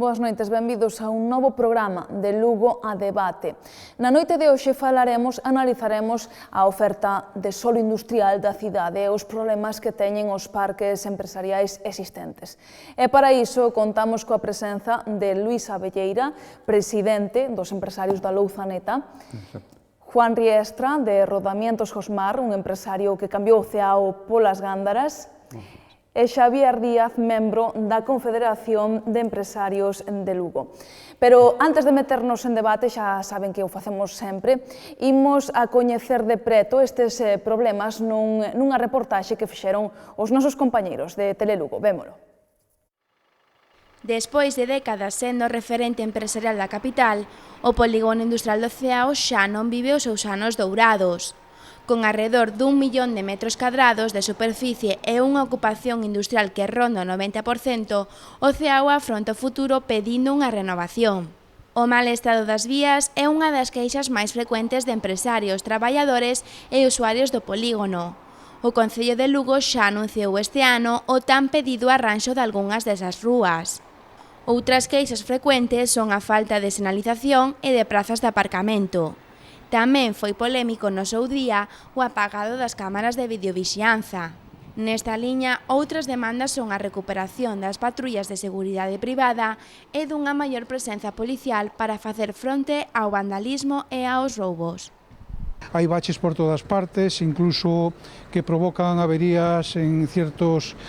boas noites, benvidos a un novo programa de Lugo a Debate. Na noite de hoxe analizaremos a oferta de solo industrial da cidade e os problemas que teñen os parques empresariais existentes. E para iso contamos coa presenza de Luís Abelleira, presidente dos empresarios da Louzaneta, Juan Riestra, de Rodamientos Josmar, un empresario que cambiou o ceao polas gándaras, e Xavier Díaz, membro da Confederación de Empresarios de Lugo. Pero antes de meternos en debate, xa saben que o facemos sempre, imos a coñecer de preto estes problemas nunha reportaxe que fixeron os nosos compañeiros de Telelugo. Vémolo. Despois de décadas sendo referente empresarial da capital, o polígono industrial do Ceao xa non vive os seus anos dourados. Con arredor dun millón de metros cadrados de superficie e unha ocupación industrial que ronda o 90%, o Ceao afronta o futuro pedindo unha renovación. O mal estado das vías é unha das queixas máis frecuentes de empresarios, traballadores e usuarios do polígono. O Concello de Lugo xa anunciou este ano o tan pedido arranxo de algunhas desas rúas. Outras queixas frecuentes son a falta de sinalización e de prazas de aparcamento. Tamén foi polémico no seu día o apagado das cámaras de videovixianza. Nesta liña, outras demandas son a recuperación das patrullas de seguridade privada e dunha maior presenza policial para facer fronte ao vandalismo e aos roubos. Hai baches por todas partes, incluso que provocan averías en ciertos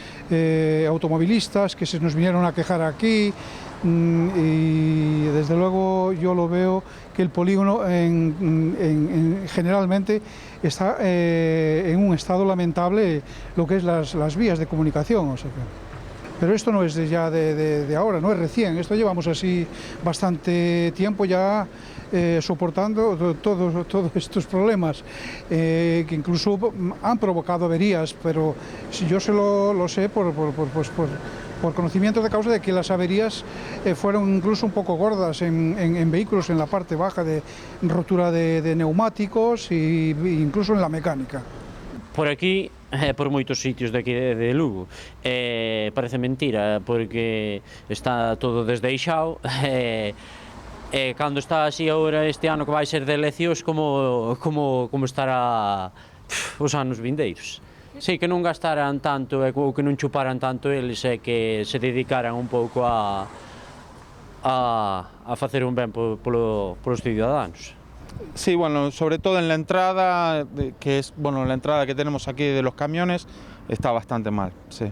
automovilistas que se nos vinieron a quejar aquí, y desde luego yo lo veo que el polígono generalmente está en un estado lamentable, lo que es las vías de comunicación. O sea que, pero esto no es ya de ahora, no es recién, esto llevamos así bastante tiempo ya soportando todos estos problemas que incluso han provocado averías, pero yo lo sé por conocimiento de causa de que las averías fueron incluso un poco gordas en vehículos en la parte baja, de rotura de neumáticos e incluso en la mecánica. Por aquí, por moitos sitios de aquí de Lugo, parece mentira, porque está todo desdeixado, e cando está así agora este ano que vai ser de eleccións, como estará os anos vindeiros. Sí, que non gastaran tanto ou que non chuparan tanto eles e que se dedicaran un pouco a facer un ben polos ciudadanos. Sí, bueno, sobre todo en la entrada, que es la entrada que tenemos aquí de los camiones, está bastante mal, sí.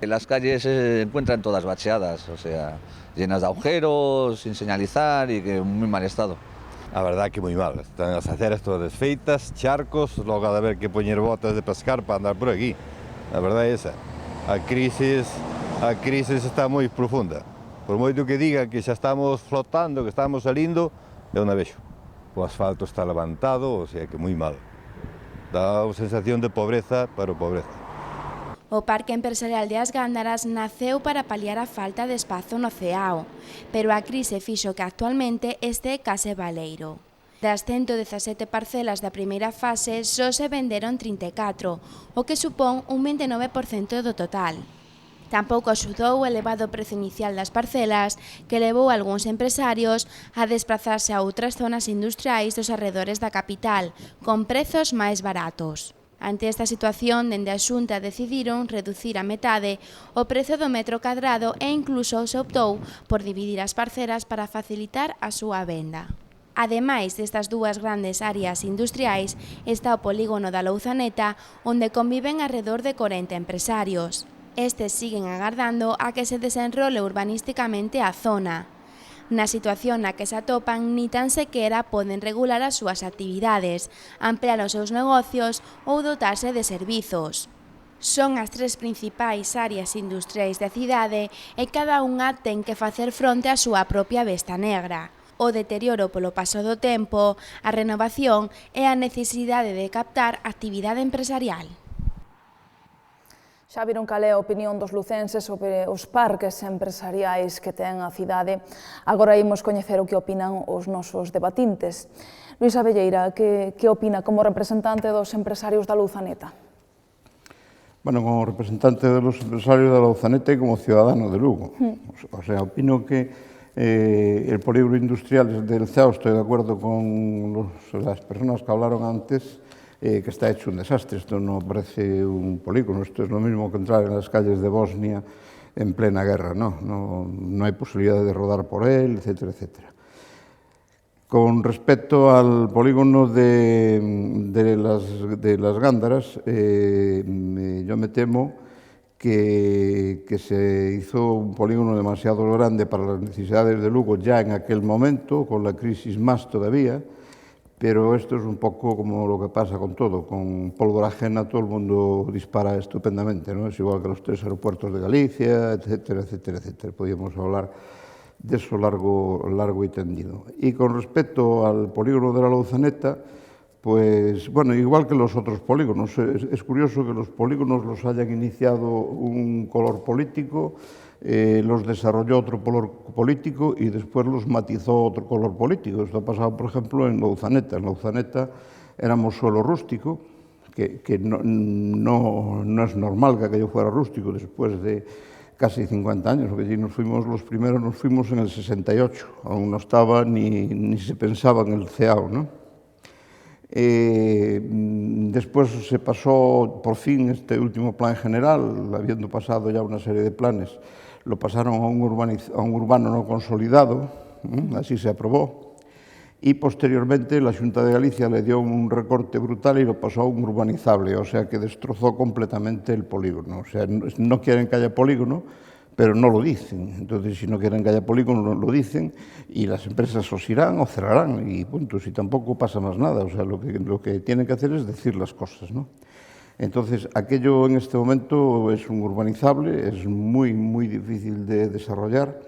Las calles se encuentran todas bacheadas, o sea, llenas de agujeros, sin señalizar y que en muy mal estado. A verdad que moi mal, están as aceras todas desfeitas, charcos, logo ha de haber que poñer botas de pescar para andar por aquí. A verdade é esa, a crisis está moi profunda. Por moito que digan que xa estamos flotando, que estamos salindo, eu non vexo. O asfalto está levantado, o sea que moi mal. Dá unha sensación de pobreza, pero pobreza. O Parque Empresarial de As Gándaras naceu para paliar a falta de espazo no Ceao, pero a crise fixo que actualmente este case baleiro. Das 117 parcelas da primeira fase, só se venderon 34, o que supón un 29% do total. Tampouco axudou o elevado prezo inicial das parcelas, que levou a algúns empresarios a desplazarse a outras zonas industriais dos arredores da capital, con prezos máis baratos. Ante esta situación, dende a Xunta decidiron reducir a metade o prezo do metro cadrado e incluso se optou por dividir as parcelas para facilitar a súa venda. Ademais destas dúas grandes áreas industriais, está o polígono da Louzaneta, onde conviven arredor de 40 empresarios. Estes siguen agardando a que se desenrole urbanísticamente a zona. Na situación na que se atopan, ni tan sequera poden regular as súas actividades, ampliar os seus negocios ou dotarse de servizos. Son as tres principais áreas industriais da cidade e cada unha ten que facer fronte á súa propia besta negra. O deterioro polo paso do tempo, a renovación e a necesidade de captar actividade empresarial. Xa viron cal é a opinión dos lucenses sobre os parques empresariais que ten a cidade. Agora imos coñecer o que opinan os nosos debatintes. Luís Abelleira, que opina como representante dos empresarios da Louzaneta? Bueno, como representante de los empresarios de la Louzaneta y como ciudadano de Lugo. O sea, opino que El polígono industrial del CEAO, estoy de acuerdo con las personas que hablaron antes, que está hecho un desastre. Esto no parece un polígono, esto es lo mismo que entrar en las calles de Bosnia en plena guerra, no hay posibilidad de rodar por él, etcétera, etcétera. Con respecto al polígono de las Gándaras, yo me temo que se hizo un polígono demasiado grande para las necesidades de Lugo ya en aquel momento, con la crisis más todavía, pero esto es un poco como lo que pasa con todo, con pólvora ajena todo el mundo dispara estupendamente, ¿no? Es igual que los 3 aeropuertos de Galicia, etcétera, etcétera, etcétera. Podríamos hablar de eso largo y tendido. Y con respecto al polígono de la Louzaneta, pues bueno, igual que los otros polígonos, es curioso que los polígonos los hayan iniciado un color político, los desarrolló otro color político y después los matizó otro color político. Esto ha pasado, por ejemplo, en Louzaneta. En Louzaneta éramos suelo rústico, que no es normal que aquello fuera rústico después de casi 50 años, porque allí los primeros nos fuimos en el 68, aún no estaba ni se pensaba en el CEAO, ¿no? Después se pasó, por fin, este último plan general, habiendo pasado ya una serie de planes, lo pasaron a un urbano no consolidado, así se aprobó, y posteriormente la Xunta de Galicia le dio un recorte brutal y lo pasó a un urbanizable, o sea que destrozó completamente el polígono. O sea, no quieren que haya polígono, pero no lo dicen. Entonces, si no quieren que haya polígono, no lo dicen y las empresas os irán o cerrarán y punto. Si tampoco pasa más nada, o sea, lo que tienen que hacer es decir las cosas, ¿no? Entonces, aquello en este momento es un urbanizable, es muy, muy difícil de desarrollar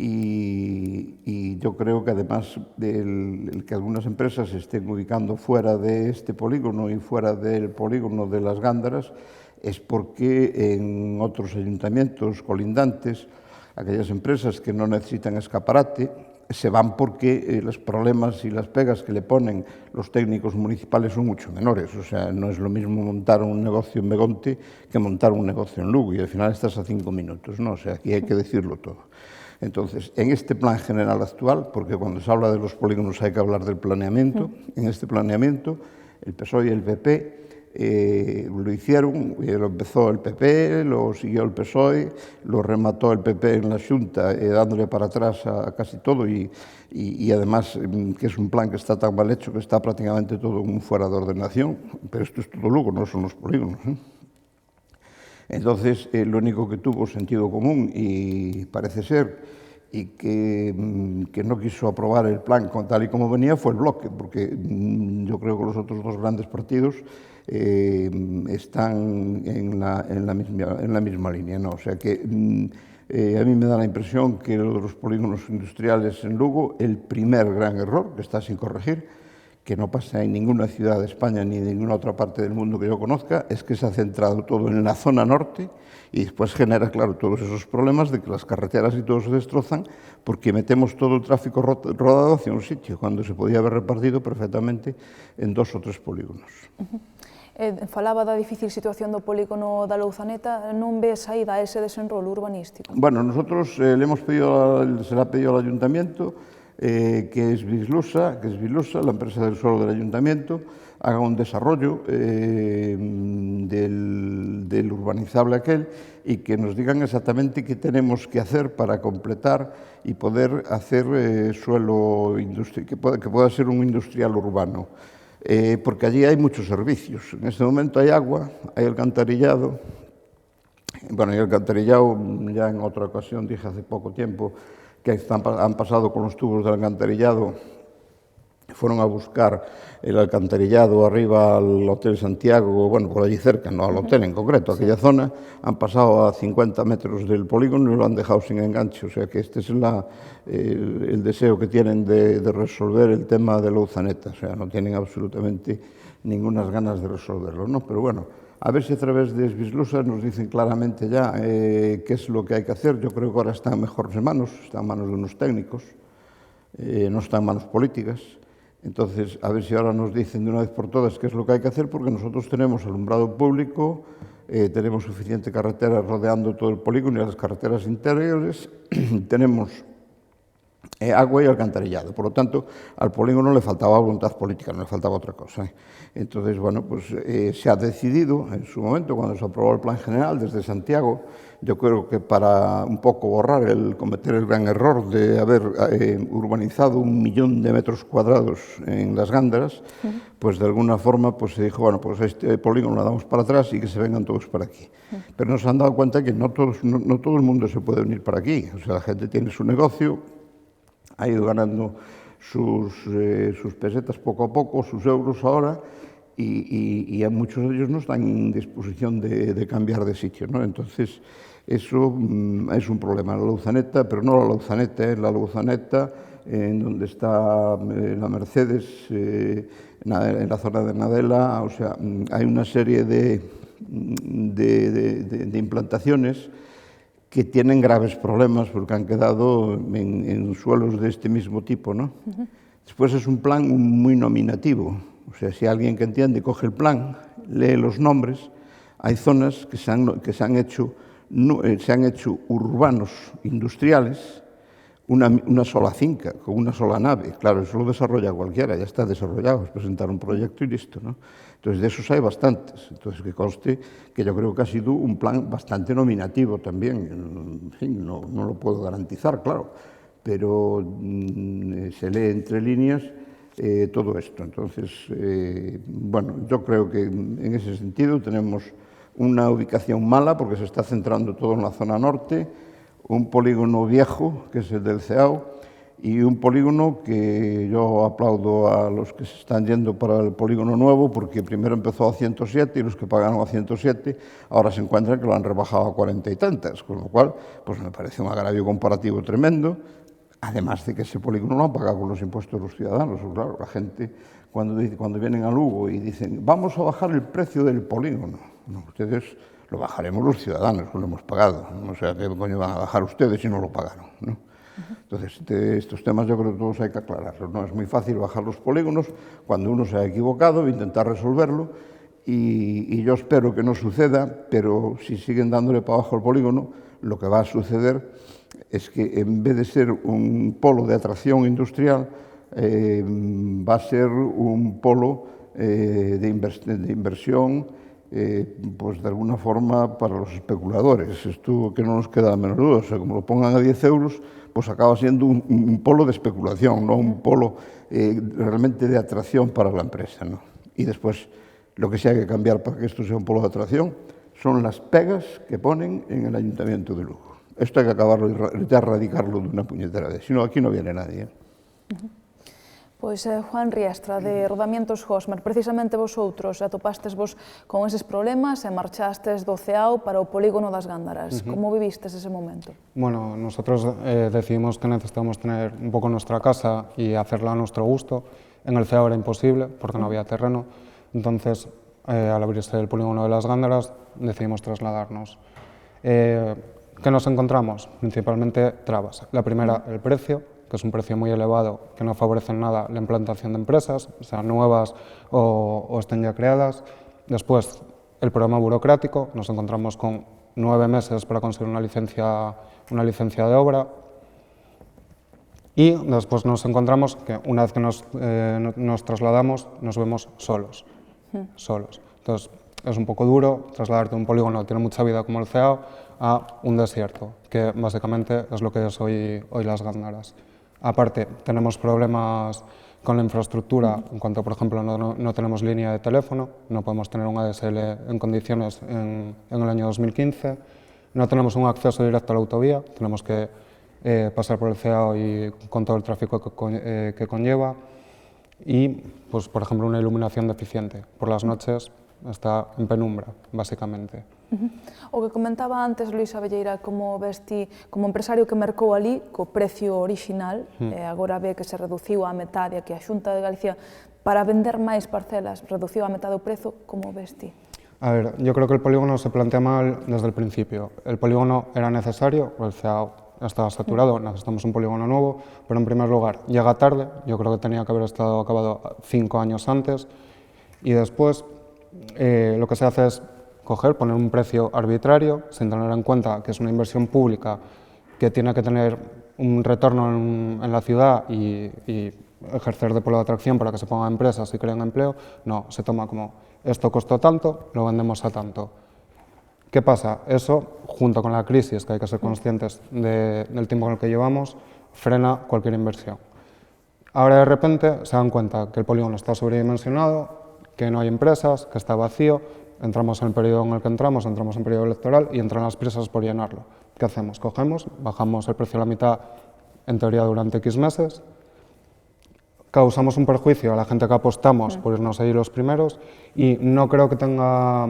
y yo creo que además el que algunas empresas se estén ubicando fuera de este polígono y fuera del polígono de las Gándaras es porque en otros ayuntamientos colindantes, aquellas empresas que no necesitan escaparate, se van porque los problemas y las pegas que le ponen los técnicos municipales son mucho menores. O sea, no es lo mismo montar un negocio en Begonte que montar un negocio en Lugo y al final estás a 5 minutos, ¿no? O sea, aquí hay que decirlo todo. Entonces, en este plan general actual, porque cuando se habla de los polígonos hay que hablar del planeamiento, en este planeamiento el PSOE y el PP lo hicieron, lo empezó el PP, lo siguió el PSOE, lo remató el PP en la Xunta, dándole para atrás a casi todo y además que es un plan que está tan mal hecho que está prácticamente todo fuera de ordenación, pero esto es todo Lugo, no son los polígonos, ¿eh? Entonces, lo único que tuvo sentido común y parece ser y que no quiso aprobar el plan tal y como venía fue el Bloque, porque yo creo que los otros dos grandes partidos están en la misma línea, ¿no? O sea que a mí me da la impresión que lo de los polígonos industriales en Lugo, el primer gran error, que está sin corregir, que no pasa en ninguna ciudad de España ni en ninguna otra parte del mundo que yo conozca, es que se ha centrado todo en la zona norte y después genera, claro, todos esos problemas de que las carreteras y todo se destrozan porque metemos todo el tráfico rodado hacia un sitio, cuando se podía haber repartido perfectamente en 2 o 3 polígonos. Falaba da difícil situación do polígono da Louzaneta, non ve saída a ese desenrolo urbanístico? Bueno, nosotros se le ha pedido al Ayuntamiento que es Bislusa, la empresa del suelo del Ayuntamiento, haga un desarrollo del urbanizable aquel y que nos digan exactamente qué tenemos que hacer para completar y poder hacer suelo industrial, que pueda ser un industrial urbano. Porque allí hay muchos servicios. En este momento hay agua, hay alcantarillado. Bueno, y el alcantarillado, ya en otra ocasión dije hace poco tiempo, que han pasado con los tubos del alcantarillado, fueron a buscar el alcantarillado arriba al Hotel Santiago, bueno, por allí cerca, no al hotel en concreto, aquella zona, han pasado a 50 metros del polígono y lo han dejado sin enganche, o sea que este es el deseo que tienen de resolver el tema de Louzaneta, o sea, no tienen absolutamente ninguna ganas de resolverlo, ¿no? Pero bueno, a ver si a través de Bislusa nos dicen claramente ya qué es lo que hay que hacer. Yo creo que ahora está en mejores manos, está en manos de unos técnicos, no está en manos políticas. Entonces, a ver si ahora nos dicen de una vez por todas qué es lo que hay que hacer, porque nosotros tenemos alumbrado público, tenemos suficiente carretera rodeando todo el polígono y las carreteras interiores, tenemos agua y alcantarillado. Por lo tanto, al polígono le faltaba voluntad política, no le faltaba otra cosa. Entonces, bueno, pues se ha decidido en su momento, cuando se aprobó el plan general desde Santiago, yo creo que para un poco borrar cometer el gran error de haber urbanizado 1 millón de metros cuadrados en las Gándaras, pues de alguna forma pues se dijo, bueno, pues este polígono lo damos para atrás y que se vengan todos para aquí. Pero nos han dado cuenta que no todo el mundo se puede venir para aquí. O sea, la gente tiene su negocio, ha ido ganando sus pesetas poco a poco, sus euros ahora, y a muchos de ellos no están en disposición de cambiar de sitio, ¿no? Entonces, eso es un problema. La Louzaneta, pero no la Louzaneta, es la Louzaneta, en donde está la Mercedes, en la zona de Nadela, o sea, hay una serie de implantaciones que tienen graves problemas porque han quedado en suelos de este mismo tipo, ¿no? Después es un plan muy nominativo, o sea, si alguien que entiende coge el plan, lee los nombres, hay zonas que se han hecho urbanos industriales, una sola finca, con una sola nave. Claro, eso lo desarrolla cualquiera, ya está desarrollado, es presentar un proyecto y listo, ¿no? Entonces, de esos hay bastantes. Entonces, que conste que yo creo que ha sido un plan bastante nominativo también. En fin, no lo puedo garantizar, claro, pero se lee entre líneas todo esto. Entonces, bueno, yo creo que en ese sentido tenemos una ubicación mala porque se está centrando todo en la zona norte, un polígono viejo, que es el del CEAO, y un polígono que yo aplaudo a los que se están yendo para el polígono nuevo, porque primero empezó a 107 y los que pagaron a 107 ahora se encuentran que lo han rebajado a 40 y tantas, con lo cual pues me parece un agravio comparativo tremendo, además de que ese polígono lo han pagado con los impuestos de los ciudadanos. Claro, la gente cuando vienen a Lugo y dicen vamos a bajar el precio del polígono, no, ustedes lo bajaremos los ciudadanos, lo hemos pagado, o sea, ¿qué coño van a bajar ustedes si no lo pagaron, ¿no? Entonces, estos temas yo creo que todos hay que aclararlos, ¿no? Es muy fácil bajar los polígonos cuando uno se ha equivocado, intentar resolverlo, y yo espero que no suceda, pero si siguen dándole para abajo el polígono, lo que va a suceder es que en vez de ser un polo de atracción industrial, va a ser un polo de inversión, pues de alguna forma para los especuladores. Esto que no nos queda la menor duda, o sea, como lo pongan a 10 euros, pues acaba siendo un polo de especulación, no un polo realmente de atracción para la empresa, ¿no? Y después, lo que sí hay que cambiar para que esto sea un polo de atracción son las pegas que ponen en el Ayuntamiento de Lugo. Esto hay que acabarlo de erradicarlo de una puñetera vez, si no, aquí no viene nadie. Pois Juan Riestra, de Rodamientos Hosmer, precisamente vosotros atopastesvos con eses problemas e marchastes do CEAO para o polígono das Gándaras. Como vivistes ese momento? Bueno, nosotros decidimos que necesitamos tener un poco nuestra casa y hacerla a nuestro gusto. En el CEAO era imposible porque no había terreno. Entonces, al abrirse el polígono de las Gándaras, decidimos trasladarnos. ¿Qué nos encontramos? Principalmente trabas. La primera, el precio, que es un precio muy elevado, que no favorece en nada la implantación de empresas, sean nuevas o estén ya creadas. Después, el problema burocrático, nos encontramos con 9 meses para conseguir una licencia de obra. Y después nos encontramos que una vez que nos trasladamos, nos vemos solos. Entonces, es un poco duro trasladarte a un polígono que tiene mucha vida como el CEAO a un desierto, que básicamente es lo que es hoy las Gándaras. Aparte, tenemos problemas con la infraestructura, en cuanto, por ejemplo, no tenemos línea de teléfono, no podemos tener un ADSL en condiciones en el año 2015, no tenemos un acceso directo a la autovía, tenemos que pasar por el CEAO y con todo el tráfico que conlleva, y, pues, por ejemplo, una iluminación deficiente. Por las noches está en penumbra, básicamente. O que comentaba antes Luís Abelleira, como vesti como empresario que mercou ali co precio orixinal, e agora ve que se reduciu a metade, que a Xunta de Galicia, para vender máis parcelas, reduciu a metade o prezo, como vesti? A ver, yo creo que el polígono se plantea mal desde el principio. El polígono era necesario, el CEAO estaba saturado, necesitamos un polígono nuevo, pero en primer lugar llega tarde, yo creo que tenía que haber estado acabado 5 años antes, y después lo que se hace es poner un precio arbitrario, sin tener en cuenta que es una inversión pública que tiene que tener un retorno en la ciudad y ejercer de polo de atracción para que se pongan empresas y creen empleo, no, se toma como esto costó tanto, lo vendemos a tanto. ¿Qué pasa? Eso, junto con la crisis, que hay que ser conscientes del tiempo en el que llevamos, frena cualquier inversión. Ahora de repente se dan cuenta que el polígono está sobredimensionado, que no hay empresas, que está vacío, entramos en el periodo en el que entramos en periodo electoral y entran las prisas por llenarlo. ¿Qué hacemos? Cogemos, bajamos el precio a la mitad, en teoría durante X meses, causamos un perjuicio a la gente que apostamos por irnos ahí los primeros y no creo que tenga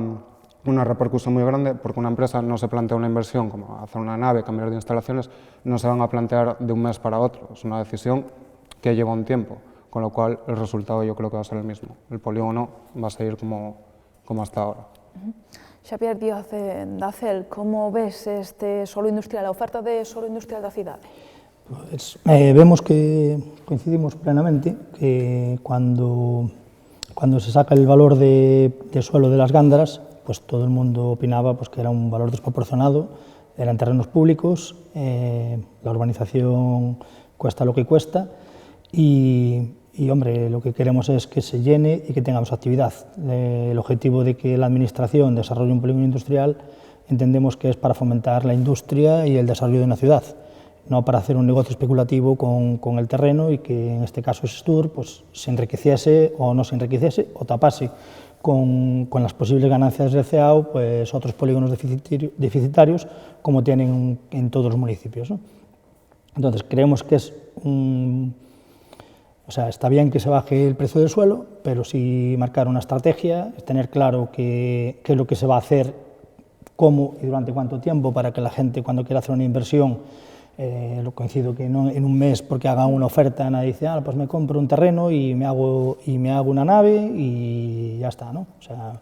una repercusión muy grande porque una empresa no se plantea una inversión como hacer una nave, cambiar de instalaciones, no se van a plantear de un mes para otro, es una decisión que lleva un tiempo, con lo cual el resultado yo creo que va a ser el mismo. El polígono va a seguir como hasta ahora. Xavier Díaz da CEL, como ves este solo industrial, a oferta de solo industrial da cidade? Pues, vemos que coincidimos plenamente que cuando se saca el valor de suelo de las gándaras, pues todo el mundo opinaba pues, que era un valor desproporcionado, eran terrenos públicos, la urbanización cuesta lo que cuesta y hombre, lo que queremos es que se llene y que tengamos actividad. El objetivo de que la Administración desarrolle un polígono industrial entendemos que es para fomentar la industria y el desarrollo de una ciudad, no para hacer un negocio especulativo con el terreno y que en este caso Stur pues, se enriqueciese o no se enriqueciese o tapase con las posibles ganancias del CEAO pues, otros polígonos deficitarios como tienen en todos los municipios, ¿no? Entonces creemos que es o sea, está bien que se baje el precio del suelo, pero sí marcar una estrategia, tener claro qué es lo que se va a hacer, cómo y durante cuánto tiempo, para que la gente cuando quiera hacer una inversión, lo coincido que no en un mes porque haga una oferta, nadie dice, pues me compro un terreno y me hago una nave y ya está, ¿no? O sea,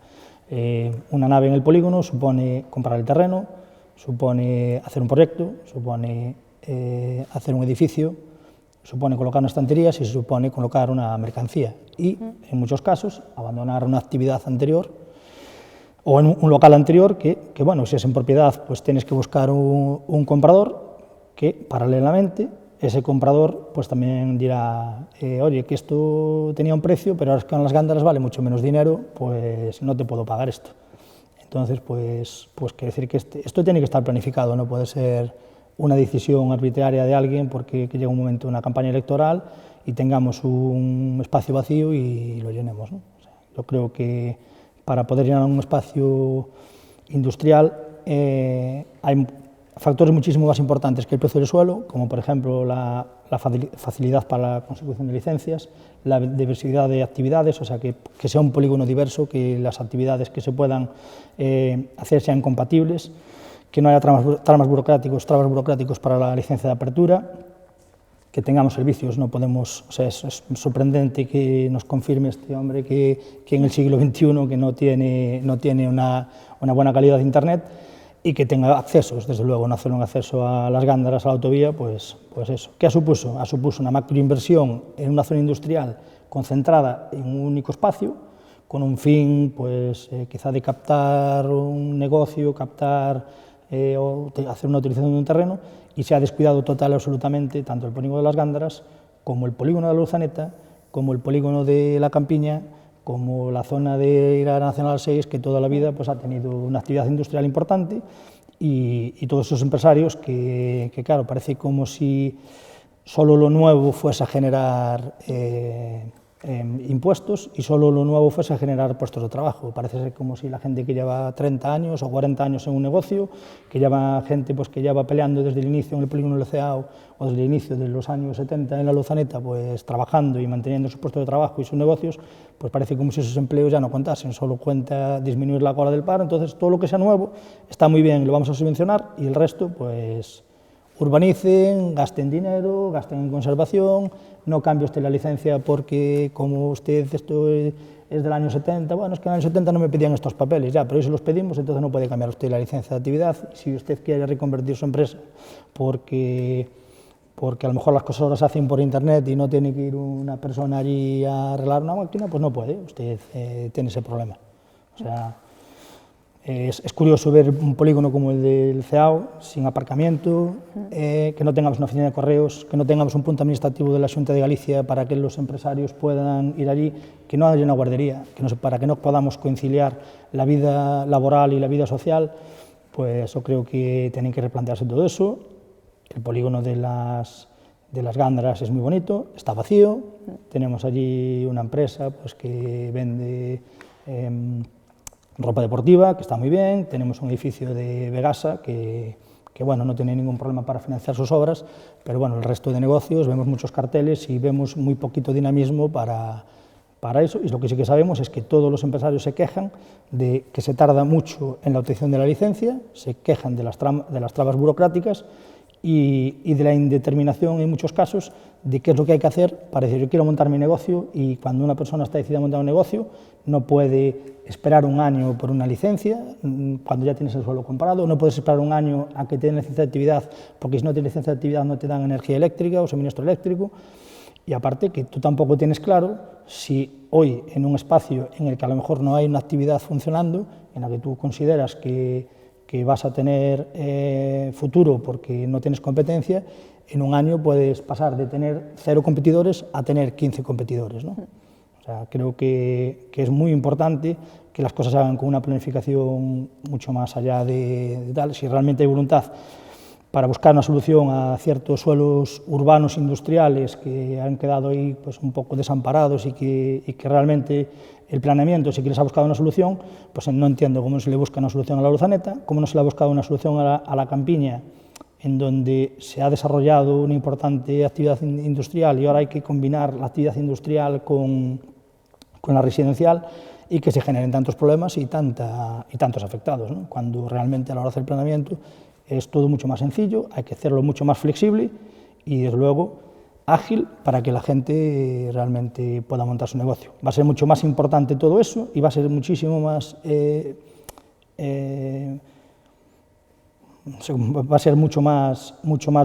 una nave en el polígono supone comprar el terreno, supone hacer un proyecto, supone hacer un edificio, supone colocar unas estanterías y se supone colocar una mercancía y, en muchos casos, abandonar una actividad anterior o en un local anterior que bueno, si es en propiedad, pues tienes que buscar un comprador que, paralelamente, ese comprador pues también dirá, oye, que esto tenía un precio, pero ahora es que con las gándaras vale mucho menos dinero, pues no te puedo pagar esto. Entonces, pues quiere decir que esto tiene que estar planificado, no puede ser una decisión arbitraria de alguien porque llega un momento, una campaña electoral y tengamos un espacio vacío y lo llenemos, ¿no? O sea, yo creo que para poder llenar un espacio industrial hay factores muchísimo más importantes que el precio del suelo, como por ejemplo la facilidad para la consecución de licencias, la diversidad de actividades, o sea, que sea un polígono diverso, que las actividades que se puedan hacer sean compatibles, que no haya trabas burocráticos para la licencia de apertura, que tengamos servicios, no podemos, o sea, es sorprendente que nos confirme este hombre que en el siglo XXI que no tiene una buena calidad de internet y que tenga accesos, desde luego, no hacer un acceso a las gándaras, a la autovía, pues eso. ¿Qué ha supuesto? Ha supuesto una macroinversión en una zona industrial concentrada en un único espacio, con un fin, pues, quizá de captar un negocio, o hacer una utilización de un terreno, y se ha descuidado total y absolutamente tanto el polígono de las gándaras como el polígono de la Luzaneta, como el polígono de la Campiña, como la zona de la Nacional 6, que toda la vida pues, ha tenido una actividad industrial importante, y todos esos empresarios que claro, parece como si solo lo nuevo fuese a generar impuestos y solo lo nuevo fuese a generar puestos de trabajo. Parece ser como si la gente que lleva 30 años o 40 años en un negocio, que lleva gente pues, que lleva peleando desde el inicio en el polígono del CEAO o desde el inicio de los años 70 en la Luzaneta, pues trabajando y manteniendo su puesto de trabajo y sus negocios, pues parece como si esos empleos ya no contasen, solo cuenta disminuir la cola del paro. Entonces todo lo que sea nuevo está muy bien, lo vamos a subvencionar, y el resto pues urbanicen, gasten dinero, gasten en conservación, no cambie usted la licencia porque como usted esto es del año 70, bueno, es que en el año 70 no me pedían estos papeles, ya, pero hoy se los pedimos, entonces no puede cambiar usted la licencia de actividad. Si usted quiere reconvertir su empresa porque a lo mejor las cosas ahora se hacen por internet y no tiene que ir una persona allí a arreglar una máquina, pues no puede, usted tiene ese problema. O sea, Es curioso ver un polígono como el del CEAO, sin aparcamiento, que no tengamos una oficina de correos, que no tengamos un punto administrativo de la Xunta de Galicia para que los empresarios puedan ir allí, que no haya una guardería, para que no podamos conciliar la vida laboral y la vida social. Pues yo creo que tienen que replantearse todo eso. El polígono de las Gándaras es muy bonito, está vacío, tenemos allí una empresa pues, que vende ropa deportiva, que está muy bien, tenemos un edificio de Vegasa que bueno, no tiene ningún problema para financiar sus obras, pero bueno, el resto de negocios vemos muchos carteles y vemos muy poquito dinamismo para eso, y lo que sí que sabemos es que todos los empresarios se quejan de que se tarda mucho en la obtención de la licencia, se quejan de las trabas burocráticas y de la indeterminación en muchos casos de qué es lo que hay que hacer para decir yo quiero montar mi negocio, y cuando una persona está decidida a montar un negocio no puede esperar un año por una licencia cuando ya tienes el suelo comprado, no puedes esperar un año a que te den licencia de actividad porque si no tienes licencia de actividad no te dan energía eléctrica o suministro eléctrico, y aparte que tú tampoco tienes claro si hoy en un espacio en el que a lo mejor no hay una actividad funcionando, en la que tú consideras que vas a tener futuro porque no tienes competencia, en un año puedes pasar de tener 0 competidores a tener 15 competidores, ¿no? O sea, creo que es muy importante que las cosas se hagan con una planificación mucho más allá de tal. Si realmente hay voluntad para buscar una solución a ciertos suelos urbanos industriales que han quedado ahí pues, un poco desamparados y que realmente el planeamiento sí que les ha buscado una solución, pues no entiendo cómo no se le busca una solución a la Luzaneta, cómo no se le ha buscado una solución a la Campiña, en donde se ha desarrollado una importante actividad industrial y ahora hay que combinar la actividad industrial con la residencial y que se generen tantos problemas y tantos afectados, ¿no? Cuando realmente a la hora de hacer el planeamiento es todo mucho más sencillo, hay que hacerlo mucho más flexible y, desde luego, ágil para que la gente realmente pueda montar su negocio. Va a ser mucho más importante todo eso y va a ser muchísimo más... va a ser mucho más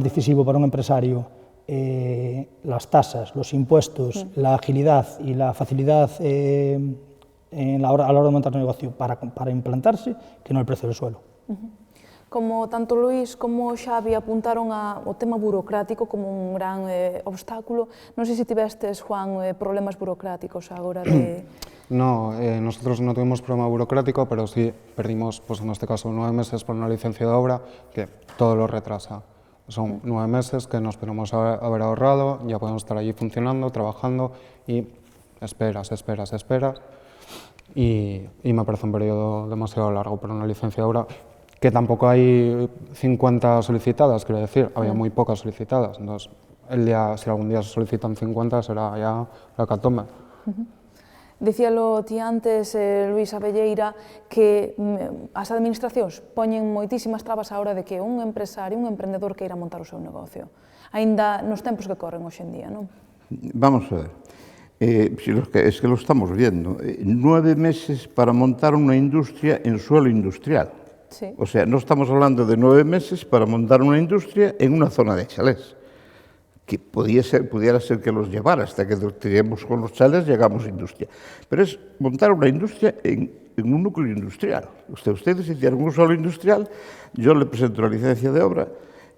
decisivo para un empresario las tasas, los impuestos, la agilidad y la facilidad a la hora de montar un negocio para implantarse que no el precio del suelo. Como tanto Luís como Xavi apuntaron ao tema burocrático como un gran obstáculo, non sei se tivestes, Juan, problemas burocráticos agora de... No, nosotros no tuvimos problema burocrático, pero sí perdimos, pues en este caso, 9 meses por una licencia de obra que todo lo retrasa. Son 9 meses que nos podemos haber ahorrado, ya podemos estar allí funcionando, trabajando y esperas. Y me parece un periodo demasiado largo para una licencia de obra, que tampoco hay 50 solicitadas, quiero decir, había muy pocas solicitadas. Entonces, si algún día se solicitan 50, será ya la hecatombe. Dicíalo ti antes, Luís Abelleira, que as administracións poñen moitísimas trabas á hora de que un empresario, un emprendedor queira montar o seu negocio, aínda nos tempos que corren hoxe en día, non? Vamos a ver, es que lo estamos viendo, 9 meses para montar una industria en suelo industrial. Sí. O sea, no estamos hablando de 9 meses para montar una industria en una zona de chalés, que pudiera ser que los llevara, hasta que teníamos con los chalés llegamos a industria. Pero es montar una industria en un núcleo industrial. Ustedes hicieron un suelo industrial, yo le presento la licencia de obra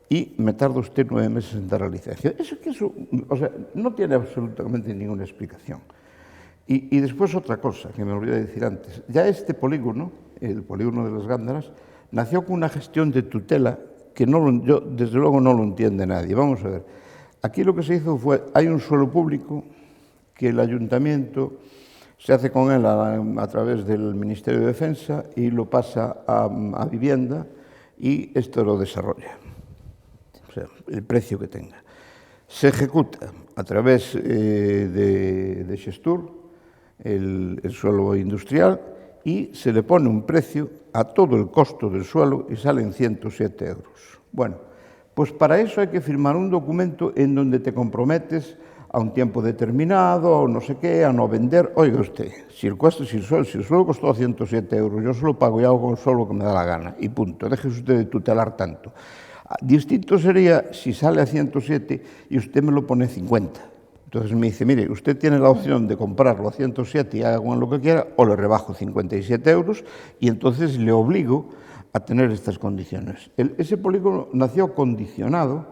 y me tarda usted 9 meses en dar la licencia. Eso, o sea, no tiene absolutamente ninguna explicación. Y después otra cosa que me olvidé de decir antes. Ya este polígono, el polígono de las Gándaras, nació con una gestión de tutela que yo desde luego no lo entiende nadie. Vamos a ver, aquí lo que se hizo fue, hay un suelo público que el ayuntamiento se hace con él a través del Ministerio de Defensa y lo pasa a vivienda y esto lo desarrolla, o sea, el precio que tenga. Se ejecuta a través de Xestur, el suelo industrial, y se le pone un precio a todo el costo del suelo y salen 107 euros. Bueno, pues para eso hay que firmar un documento en donde te comprometes a un tiempo determinado, o no sé qué, a no vender. Oiga usted, si el suelo costó 107 euros, yo solo pago y hago con el suelo que me da la gana, y punto. Déjese usted de tutelar tanto. Distinto sería si sale a 107 y usted me lo pone 50. Entonces me dice, mire, usted tiene la opción de comprarlo a 107 y haga con lo que quiera, o le rebajo 57 euros y entonces le obligo a tener estas condiciones. Ese polígono nació condicionado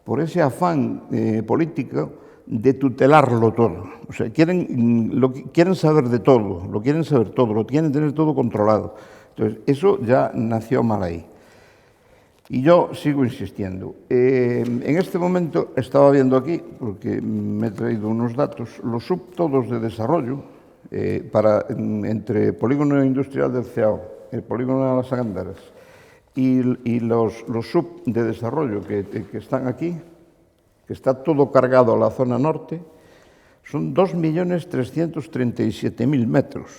por ese afán político de tutelarlo todo. O sea, quieren saber de todo, lo quieren saber todo, lo quieren tener todo controlado. Entonces, eso ya nació mal ahí. Y yo sigo insistiendo. En este momento estaba viendo aquí, porque me he traído unos datos, los subtodos de desarrollo entre el polígono industrial del CEAO, el polígono de las Gándaras y los sub de desarrollo que están aquí, que está todo cargado a la zona norte, son 2.337.000 metros.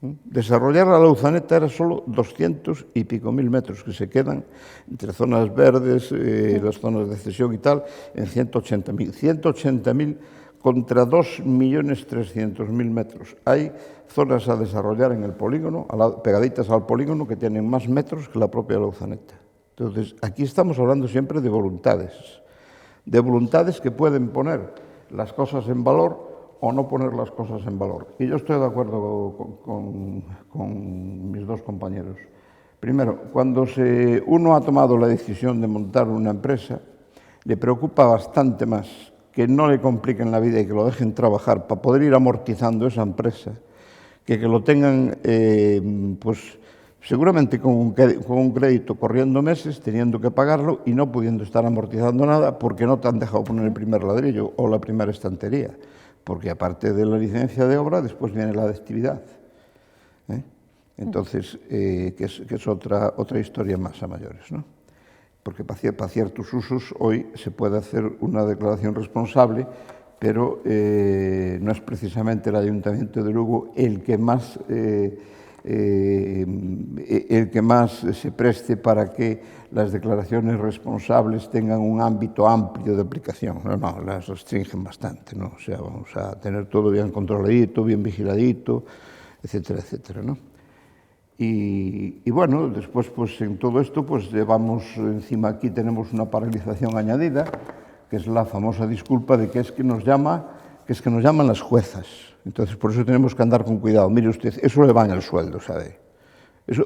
Desarrollar la Lauzaneta era solo 200 y pico mil metros, que se quedan entre zonas verdes, las zonas de cesión y tal, en 180.000. 180.000 contra 2.300.000 metros. Hay zonas a desarrollar en el polígono, pegaditas al polígono, que tienen más metros que la propia Lauzaneta. Entonces, aquí estamos hablando siempre de voluntades que pueden poner las cosas en valor o no poner las cosas en valor. Y yo estoy de acuerdo con mis dos compañeros. Primero, cuando uno ha tomado la decisión de montar una empresa, le preocupa bastante más que no le compliquen la vida y que lo dejen trabajar para poder ir amortizando esa empresa, que lo tengan, pues seguramente con un crédito corriendo meses, teniendo que pagarlo y no pudiendo estar amortizando nada porque no te han dejado poner el primer ladrillo o la primera estantería. Porque aparte de la licencia de obra, después viene la de actividad. Entonces, que es otra historia más a mayores, ¿no? Porque para ciertos usos hoy se puede hacer una declaración responsable, pero no es precisamente el Ayuntamiento de Lugo el que más se preste para que las declaraciones responsables tengan un ámbito amplio de aplicación. No, las restringen bastante, ¿no? O sea, vamos a tener todo bien controladito, bien vigiladito, etcétera, etcétera, ¿no? Y bueno, después pues en todo esto pues llevamos encima, aquí tenemos una paralización añadida, que es la famosa disculpa de que es que nos llaman las juezas. Entonces, por eso tenemos que andar con cuidado. Mire usted, eso le va en el sueldo, ¿sabe?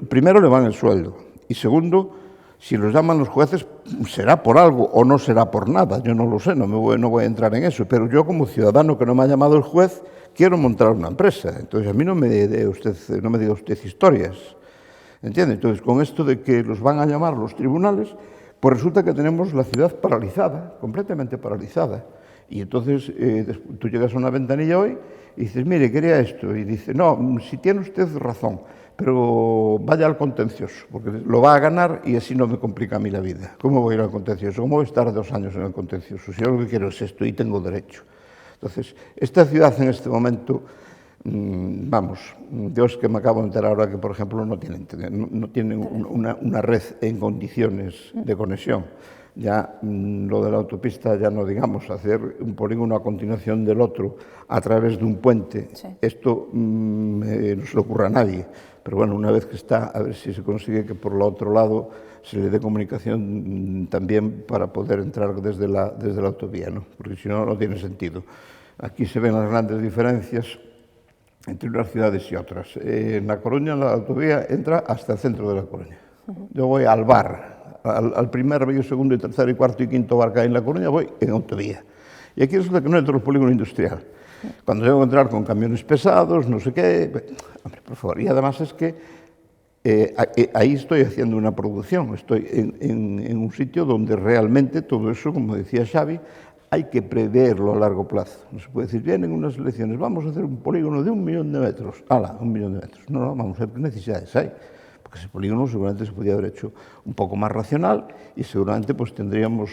Primero le va en el sueldo. Y segundo, si los llaman los jueces, será por algo o no será por nada. Yo no lo sé, no voy a entrar en eso. Pero yo, como ciudadano que no me ha llamado el juez, quiero montar una empresa. Entonces, a mí no me diga usted historias. ¿Entiende? Entonces, con esto de que los van a llamar los tribunales, pues resulta que tenemos la ciudad paralizada, completamente paralizada. Y entonces tú llegas a una ventanilla hoy y dices, mire, quería esto. Y dice, no, si tiene usted razón, pero vaya al contencioso, porque lo va a ganar y así no me complica a mí la vida. ¿Cómo voy a ir al contencioso? ¿Cómo voy a estar 2 años en el contencioso? Si yo lo que quiero es esto y tengo derecho. Entonces, esta ciudad en este momento, Dios, que me acabo de enterar ahora que, por ejemplo, no tienen una red en condiciones de conexión. Ya lo de la autopista, ya no digamos, hacer un polígono a continuación del otro a través de un puente, sí. Esto no se le ocurre a nadie, pero bueno, una vez que está, a ver si se consigue que por el otro lado se le dé comunicación también para poder entrar desde la autovía, ¿no? Porque si no, no tiene sentido. Aquí se ven las grandes diferencias entre unas ciudades y otras. En La Coruña la autovía entra hasta el centro de La Coruña. Yo voy al bar. Al primer, medio, segundo, tercero, cuarto y quinto bar que hay en La Coruña, voy en autovía. Y aquí resulta que no entro en el polígono industrial. Cuando tengo que entrar con camiones pesados, no sé qué... Hombre, por favor. Y además es que ahí estoy haciendo una producción. Estoy en un sitio donde realmente todo eso, como decía Xavi, hay que preverlo a largo plazo. No se puede decir, vienen unas elecciones, vamos a hacer un polígono de 1 millón de metros. ¡Hala! 1 millón de metros. No, vamos a ver qué necesidades hay. Porque ese polígono seguramente se podría haber hecho un poco más racional y seguramente pues tendríamos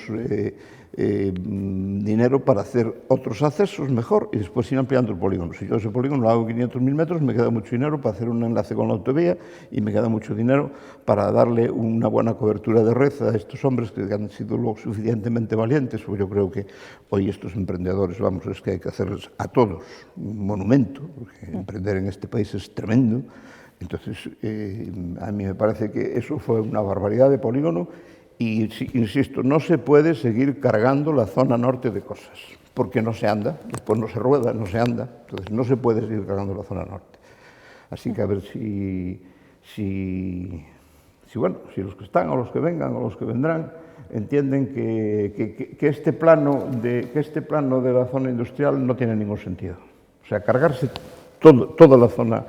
dinero para hacer otros accesos mejor y después ir ampliando el polígono. Si yo ese polígono lo hago 500.000 metros, me queda mucho dinero para hacer un enlace con la autovía y me queda mucho dinero para darle una buena cobertura de red a estos hombres que han sido lo suficientemente valientes. Porque yo creo que hoy estos emprendedores, es que hay que hacerles a todos un monumento, porque emprender en este país es tremendo. Entonces, a mí me parece que eso fue una barbaridad de polígono y, insisto, no se puede seguir cargando la zona norte de cosas, porque no se anda, después no se rueda, no se anda, entonces no se puede seguir cargando la zona norte. Así que a ver si los que están o los que vengan o los que vendrán entienden que este plano de la zona industrial no tiene ningún sentido. O sea, cargarse toda la zona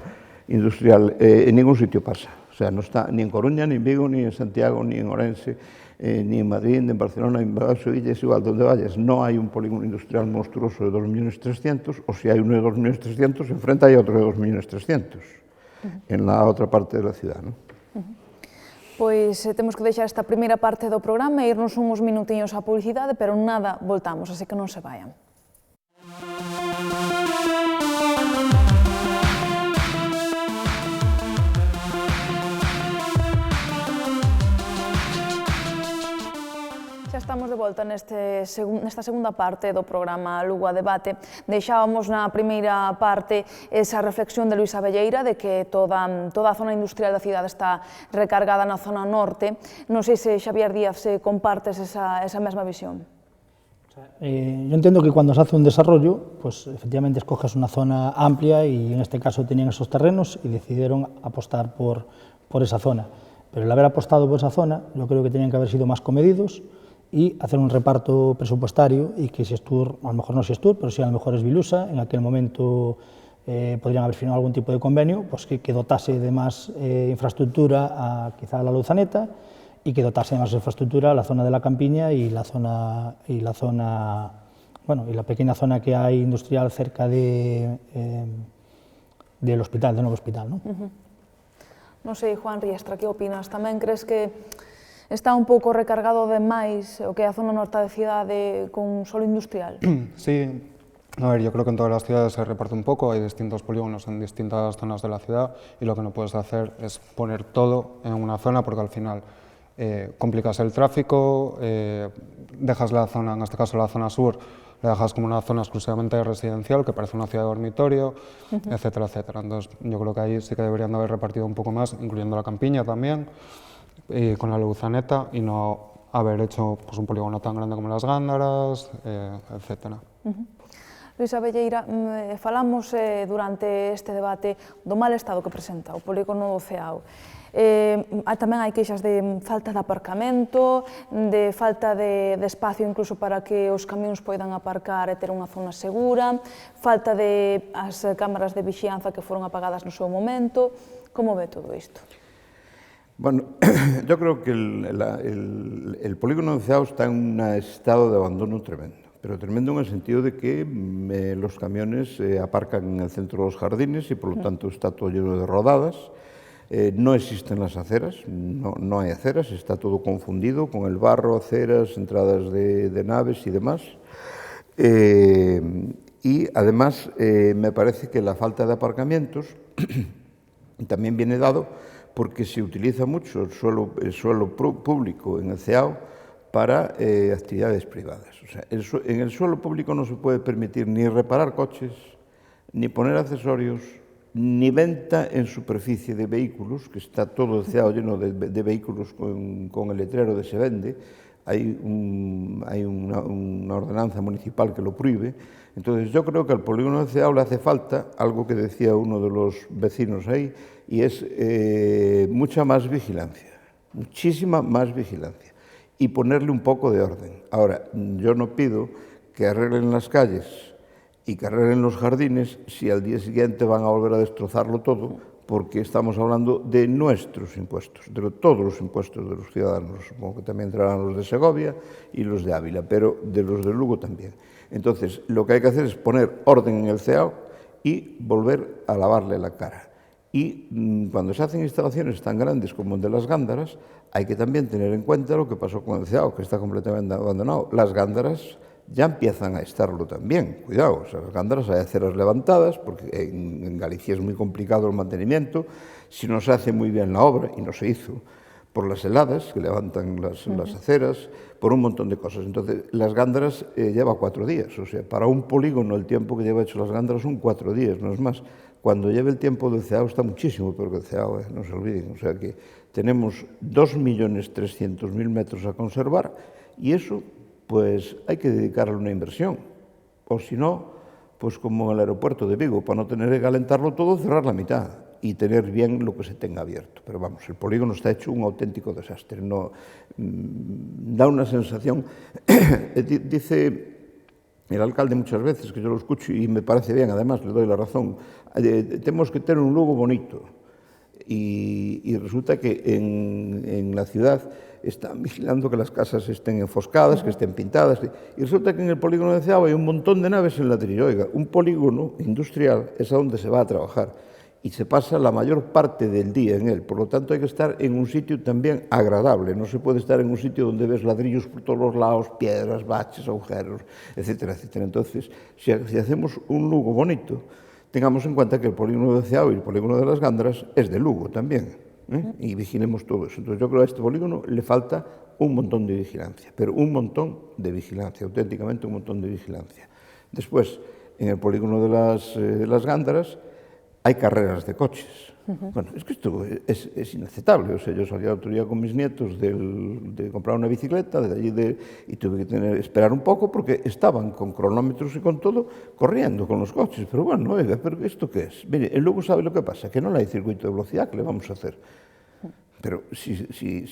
industrial en ningún sitio pasa. O sea, no está ni en Coruña, ni en Vigo, ni en Santiago, ni en Orense, ni en Madrid, ni en Barcelona, ni en Sevilla, es igual, donde vayas. No hay un polígono industrial monstruoso de 2.300.000, o si hay uno de 2.300.000, enfrente hay otro de 2.300.000 en la otra parte de la ciudad, ¿no? Pois temos que deixar esta primeira parte do programa e irnos uns minutiños á publicidade, pero nada, voltamos, así que non se vayan. Xa estamos de volta nesta segunda parte do programa Lugo a Debate. Deixábamos na primeira parte esa reflexión de Luís Abelleira de que toda a zona industrial da cidade está recargada na zona norte. Non sei se, Xavier Díaz, se compartes esa mesma visión. Yo entiendo que cuando se hace un desarrollo, pues efectivamente escoges una zona amplia y en este caso tenían esos terrenos y decidieron apostar por esa zona. Pero el haber apostado por esa zona, yo creo que tenían que haber sido más comedidos y hacer un reparto presupuestario y que si Estur, a lo mejor no si Estur, pero si a lo mejor es Vilusa, en aquel momento podrían haber firmado algún tipo de convenio, pues que dotase de más infraestructura a quizá la Luzaneta y que dotase de más infraestructura a la zona de la Campiña y la pequeña zona que hay industrial cerca del hospital, del nuevo hospital, ¿no? Non sei, Juan Riestra, que opinas? Tamén crees que está un pouco recargado de máis o que é a zona norte da cidade con solo industrial? Sí, a ver, yo creo que en todas las ciudades se reparte un poco, hay distintos polígonos en distintas zonas de la ciudad y lo que no puedes hacer es poner todo en una zona porque al final complicas el tráfico, dejas la zona, en este caso la zona sur, le dejas como una zona exclusivamente residencial que parece una ciudad de dormitorio, etcétera, etcétera. Entonces yo creo que ahí sí que deberían de haber repartido un poco más, incluyendo la Campiña también, con la Luzaneta y no haber hecho pues, un polígono tan grande como las Gándaras, etcétera. Luís Abelleira, falamos durante este debate do mal estado que presenta o polígono do Ceao. Tamén hai queixas de falta de aparcamento, de falta de espacio incluso para que os camións poidan aparcar e ter unha zona segura, falta de as cámaras de vixianza que foron apagadas no seu momento. Como ve todo isto? Bueno, yo creo que el polígono de Ceao está en un estado de abandono tremendo, pero tremendo en el sentido de que los camiones aparcan en el centro de los jardines y por lo tanto está todo lleno de rodadas. No existen las aceras, no hay aceras, está todo confundido con el barro, aceras, entradas de naves y demás. Y además me parece que la falta de aparcamientos también viene dado porque se utiliza mucho el suelo público en el Ceao para actividades privadas. O sea, en el suelo público no se puede permitir ni reparar coches, ni poner accesorios, ni venta en superficie de vehículos, que está todo el Ceao lleno de vehículos con el letrero de se vende. Hay una ordenanza municipal que lo prohíbe. Entonces yo creo que al polígono de Ceao le hace falta algo que decía uno de los vecinos ahí, y es mucha más vigilancia, muchísima más vigilancia, y ponerle un poco de orden. Ahora, yo no pido que arreglen las calles y que arreglen los jardines si al día siguiente van a volver a destrozarlo todo, porque estamos hablando de nuestros impuestos, de todos los impuestos de los ciudadanos. Supongo que también entrarán los de Segovia y los de Ávila, pero de los de Lugo también. Entonces, lo que hay que hacer es poner orden en el Ceao y volver a lavarle la cara. Y cuando se hacen instalaciones tan grandes como el de las Gándaras, hay que también tener en cuenta lo que pasó con el Ceao, que está completamente abandonado. Las Gándaras ya empiezan a estarlo también, cuidado, o sea, las Gándaras hay aceras levantadas, porque en Galicia es muy complicado el mantenimiento, si no se hace muy bien la obra, y no se hizo, por las heladas que levantan las aceras, por un montón de cosas. Entonces, las Gándaras lleva 4 días, o sea, para un polígono el tiempo que lleva hecho las Gándaras son 4 días, no es más. Cuando lleve el tiempo del Ceao está muchísimo peor que el Ceao, no se olviden, o sea que tenemos 2.300.000 metros a conservar y eso pues hay que dedicarle una inversión, O si no, pues como el aeropuerto de Vigo, para no tener que calentarlo todo, cerrar la mitad y tener bien lo que se tenga abierto. Pero vamos, el polígono está hecho un auténtico desastre. No, da una sensación, dice el alcalde muchas veces, que yo lo escucho y me parece bien, además le doy la razón, tenemos que tener un Lugo bonito. Y resulta que en la ciudad están vigilando que las casas estén enfoscadas, que estén pintadas. Y resulta que en el polígono de Ceao hay un montón de naves en ladrillo. Oiga, un polígono industrial es a donde se va a trabajar y se pasa la mayor parte del día en él. Por lo tanto, hay que estar en un sitio también agradable. No se puede estar en un sitio donde ves ladrillos por todos los lados, piedras, baches, agujeros, etcétera, etcétera. Entonces, si hacemos un Lugo bonito, tengamos en cuenta que el polígono de Ceao y el polígono de las Gándaras es de Lugo también, y vigilemos todo eso. Entonces yo creo que a este polígono le falta un montón de vigilancia, pero un montón de vigilancia, auténticamente un montón de vigilancia. Después, en el polígono de las Gándaras hay carreras de coches. Bueno, es que esto es inaceptable. O sea, yo salí el otro día con mis nietos de comprar una bicicleta de allí y tuve que esperar un poco porque estaban con cronómetros y con todo corriendo con los coches. Pero bueno, oiga, ¿pero esto qué es? Mire, luego sabe lo que pasa, que no hay circuito de velocidad, ¿qué le vamos a hacer? Pero si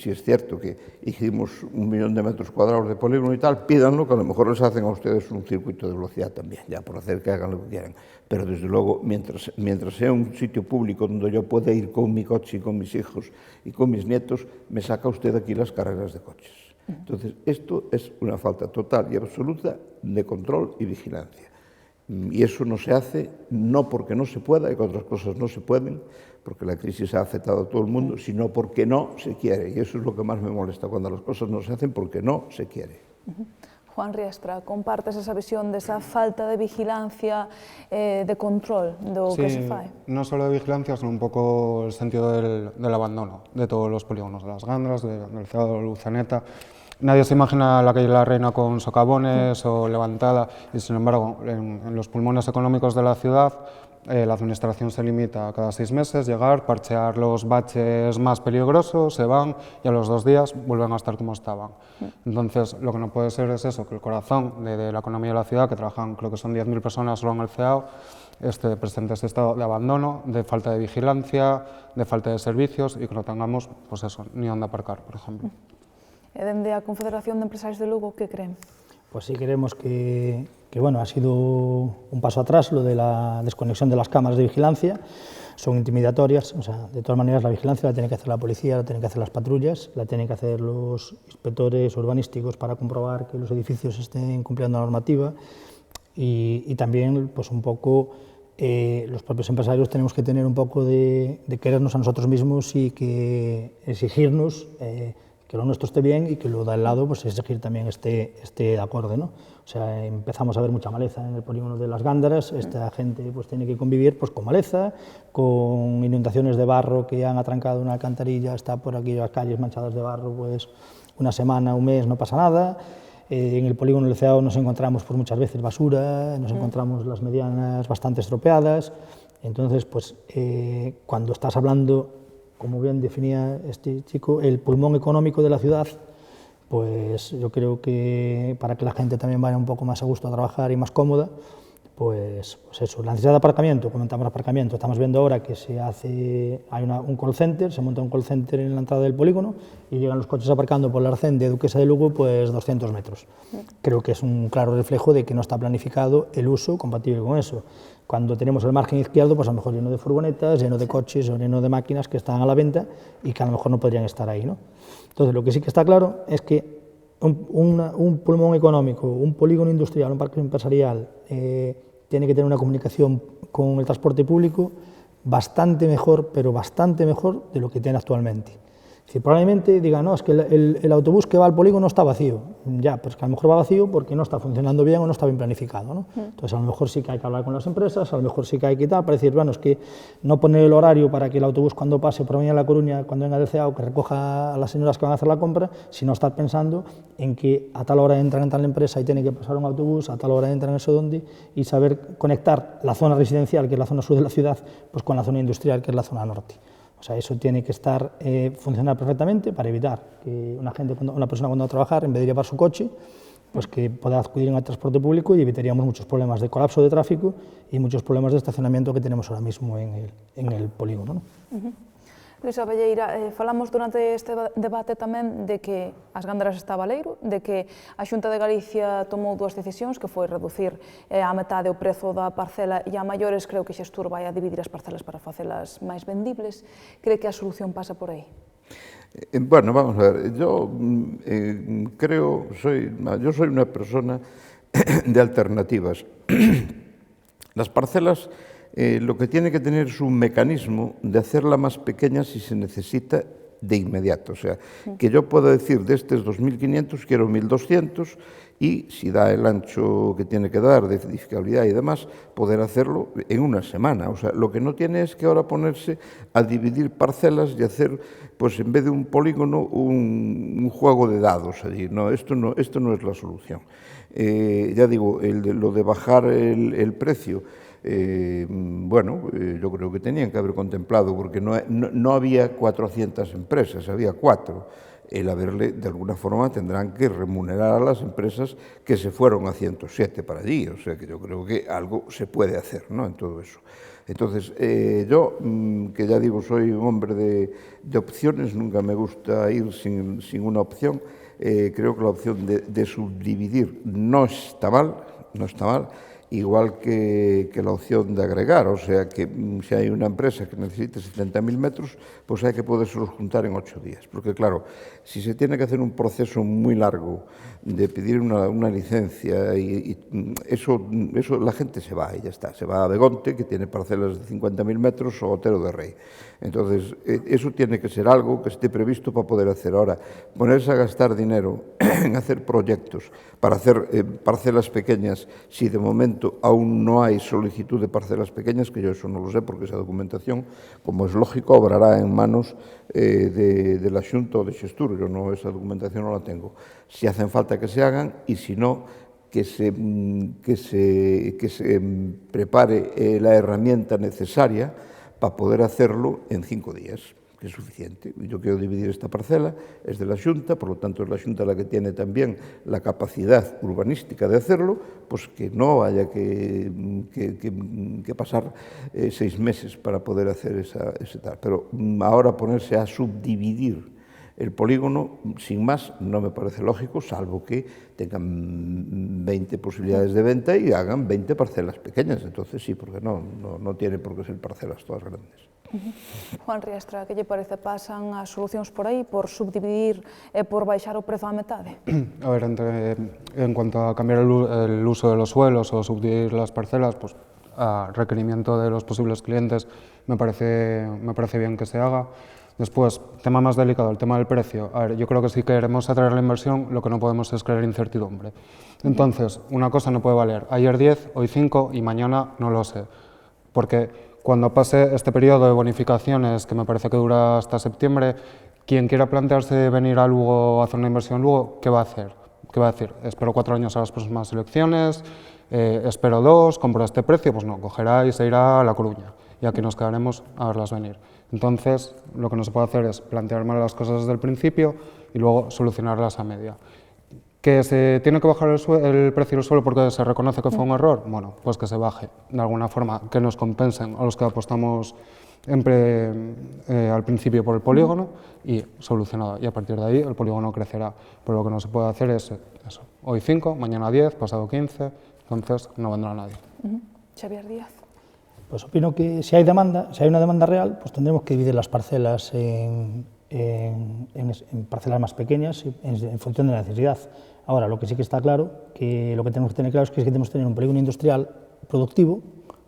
es cierto que hicimos 1 millón de metros cuadrados de polígono y tal, pídanlo, que a lo mejor les hacen a ustedes un circuito de velocidad también, ya por hacer que hagan lo que quieran. Pero desde luego, mientras sea un sitio público donde yo pueda ir con mi coche y con mis hijos y con mis nietos, me saca usted aquí las carreras de coches. Entonces, esto es una falta total y absoluta de control y vigilancia. Y eso no se hace, no porque no se pueda, y que otras cosas no se pueden, porque la crisis ha afectado a todo el mundo, sino porque no se quiere. Y eso es lo que más me molesta, cuando las cosas no se hacen porque no se quiere. Juan Riestra, compartes esa visión de esa falta de vigilancia, de control do que se fai? No solo de vigilancia, sino un poco el sentido del abandono de todos los polígonos, de las Gándaras, del Ceao, de Luzaneta. Nadie se imagina la calle La Reina con socavones o levantada, y sin embargo, en los pulmones económicos de la ciudad, la administración se limita a cada 6 meses llegar, parchear los baches más peligrosos, se van y a los 2 días vuelven a estar como estaban. Entonces, lo que no puede ser es eso, que el corazón de la economía de la ciudad, que trabajan, creo que son 10.000 personas solo en el Ceao, presente este estado de abandono, de falta de vigilancia, de falta de servicios y que no tengamos, pues eso, ni dónde aparcar, por ejemplo. E dende a Confederación de Empresarios de Lugo, que creen? Pues sí creemos que bueno, ha sido un paso atrás lo de la desconexión de las cámaras de vigilancia, son intimidatorias, o sea, de todas maneras la vigilancia la tiene que hacer la policía, la tienen que hacer las patrullas, la tienen que hacer los inspectores urbanísticos para comprobar que los edificios estén cumpliendo la normativa y también pues un poco los propios empresarios tenemos que tener un poco de querernos a nosotros mismos y que exigirnos que lo nuestro esté bien y que lo de al lado pues exigir también esté acorde, ¿no? O sea, empezamos a ver mucha maleza en el polígono de las Gándaras, esta gente pues tiene que convivir pues con maleza, con inundaciones de barro que han atrancado una alcantarilla, está por aquí las calles manchadas de barro pues una semana, un mes, no pasa nada. En el polígono del Ceao nos encontramos pues muchas veces basura, nos encontramos las medianas bastante estropeadas, entonces pues cuando estás hablando, como bien definía este chico, el pulmón económico de la ciudad, pues yo creo que para que la gente también vaya un poco más a gusto a trabajar y más cómoda, pues eso, la necesidad de aparcamiento, comentamos aparcamiento, estamos viendo ahora que hay un call center, se monta un call center en la entrada del polígono y llegan los coches aparcando por la Arcén de Duquesa de Lugo pues 200 metros. Creo que es un claro reflejo de que no está planificado el uso compatible con eso. Cuando tenemos el margen izquierdo, pues a lo mejor lleno de furgonetas, lleno de coches o lleno de máquinas que están a la venta y que a lo mejor no podrían estar ahí, ¿no? Entonces, lo que sí que está claro es que un pulmón económico, un polígono industrial, un parque empresarial, tiene que tener una comunicación con el transporte público bastante mejor, pero bastante mejor de lo que tiene actualmente. Si probablemente digan, no, es que el autobús que va al polígono está vacío. Ya, pues que a lo mejor va vacío porque no está funcionando bien o no está bien planificado, ¿no? Entonces, a lo mejor sí que hay que hablar con las empresas, a lo mejor sí que hay que quitar para decir, bueno, es que no poner el horario para que el autobús cuando pase por mañana a La Coruña, cuando venga del Ceao, que recoja a las señoras que van a hacer la compra, sino estar pensando en que a tal hora entran en tal empresa y tiene que pasar un autobús, a tal hora entran en eso donde, y saber conectar la zona residencial, que es la zona sur de la ciudad, pues con la zona industrial, que es la zona norte. O sea, eso tiene que funcionar perfectamente para evitar que una persona cuando va a trabajar, en vez de llevar su coche, pues que poder acudir en el transporte público y evitaríamos muchos problemas de colapso de tráfico y muchos problemas de estacionamiento que tenemos ahora mismo en el polígono, ¿no? Luís Abelleira, falamos durante este debate tamén de que as ganderas está baleiro, de que a Xunta de Galicia tomou dúas decisións, que foi reducir a metade o prezo da parcela e a maiores creo que Xestur vai a dividir as parcelas para facelas máis vendibles. Cree que a solución pasa por aí? Bueno, vamos a ver, yo soy una persona de alternativas. Las parcelas lo que tiene que tener es un mecanismo de hacerla más pequeña si se necesita de inmediato. O sea, que yo puedo decir de estos 2.500 quiero 1.200 y si da el ancho que tiene que dar de edificabilidad y demás, poder hacerlo en una semana. O sea, lo que no tiene es que ahora ponerse a dividir parcelas y hacer, pues en vez de un polígono, un juego de dados allí. No, esto no es la solución. Ya digo, lo de bajar el precio, yo creo que tenían que haber contemplado, porque no había 400 empresas, había 4. El haberle, de alguna forma, tendrán que remunerar a las empresas que se fueron a 107 para allí. O sea que yo creo que algo se puede hacer, ¿no?, en todo eso. Entonces, yo, que ya digo, soy un hombre de opciones, nunca me gusta ir sin una opción. Creo que la opción de subdividir no está mal, igual que la opción de agregar, o sea que si hay una empresa que necesite 70.000 metros, pues hay que poderse juntar en 8 días, porque claro, si se tiene que hacer un proceso muy largo de pedir una licencia y eso la gente se va y ya está, se va a Begonte, que tiene parcelas de 50.000 metros, o Otero de Rey. Entonces, eso tiene que ser algo que esté previsto para poder hacer. Ahora, ponerse a gastar dinero en hacer proyectos para hacer parcelas pequeñas, si de momento aún no hay solicitud de parcelas pequeñas, que yo eso no lo sé porque esa documentación, como es lógico, obrará en manos de la Xunta o de Xestur. Yo esa documentación no la tengo. Si hacen falta que se hagan y si no, que se prepare la herramienta necesaria para poder hacerlo en 5 días, que es suficiente. Yo quiero dividir esta parcela, es de la Xunta, por lo tanto es la Xunta la que tiene también la capacidad urbanística de hacerlo, pues que no haya que pasar 6 meses para poder hacer ese tal. Pero ahora ponerse a subdividir el polígono, sin más, no me parece lógico, salvo que tengan 20 posibilidades de venta y hagan 20 parcelas pequeñas. Entonces sí, porque no tiene por qué ser parcelas todas grandes. Juan Riestra, que lle parece? Pasan as solucións por aí, por subdividir e por baixar o prezo á metade? A ver, en cuanto a cambiar el uso de los suelos o subdividir las parcelas, pues a requerimiento de los posibles clientes me parece bien que se haga. Después, tema más delicado, el tema del precio. A ver, yo creo que si queremos atraer la inversión, lo que no podemos es crear incertidumbre. Entonces, una cosa no puede valer ayer 10, hoy 5 y mañana no lo sé. Porque cuando pase este periodo de bonificaciones, que me parece que dura hasta septiembre, quien quiera plantearse venir a Lugo a hacer una inversión en Lugo, ¿qué va a hacer? ¿Qué va a decir? Espero 4 años a las próximas elecciones, espero 2, compro a este precio, pues no, cogerá y se irá a La Coruña. Y aquí nos quedaremos a verlas venir. Entonces, lo que no se puede hacer es plantear mal las cosas desde el principio y luego solucionarlas a media. ¿Que se tiene que bajar el precio del suelo porque se reconoce que fue un error? Bueno, pues que se baje de alguna forma, que nos compensen a los que apostamos al principio por el polígono y solucionado. Y a partir de ahí el polígono crecerá. Pero lo que no se puede hacer es eso. Hoy 5, mañana 10, pasado 15, entonces no vendrá nadie. Xavier Díaz. Pues opino que si hay una demanda real, pues tendremos que dividir las parcelas en parcelas más pequeñas en función de la necesidad. Ahora, lo que sí que está claro, que lo que tenemos que tener claro es que queremos tener un polígono industrial productivo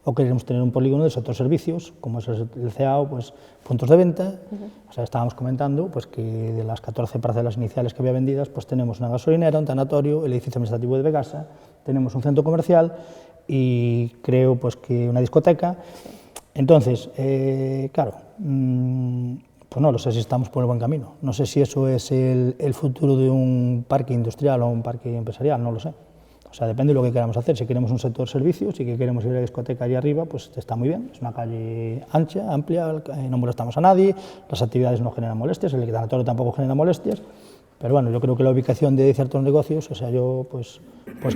o queremos tener un polígono del sector servicios, como es el CAO, pues puntos de venta. O sea, estábamos comentando pues, que de las 14 parcelas iniciales que había vendidas, pues tenemos una gasolinera, un tanatorio, el edificio administrativo de Begasa, tenemos un centro comercial y creo pues, que una discoteca. Entonces, claro, pues no lo sé si estamos por el buen camino. No sé si eso es el futuro de un parque industrial o un parque empresarial, no lo sé. O sea, depende de lo que queramos hacer. Si queremos un sector servicios y que queremos ir a la discoteca allí arriba, pues está muy bien. Es una calle ancha, amplia, no molestamos a nadie, las actividades no generan molestias, el tanatorio tampoco genera molestias. Pero bueno, yo creo que la ubicación de ciertos negocios, o sea, yo pues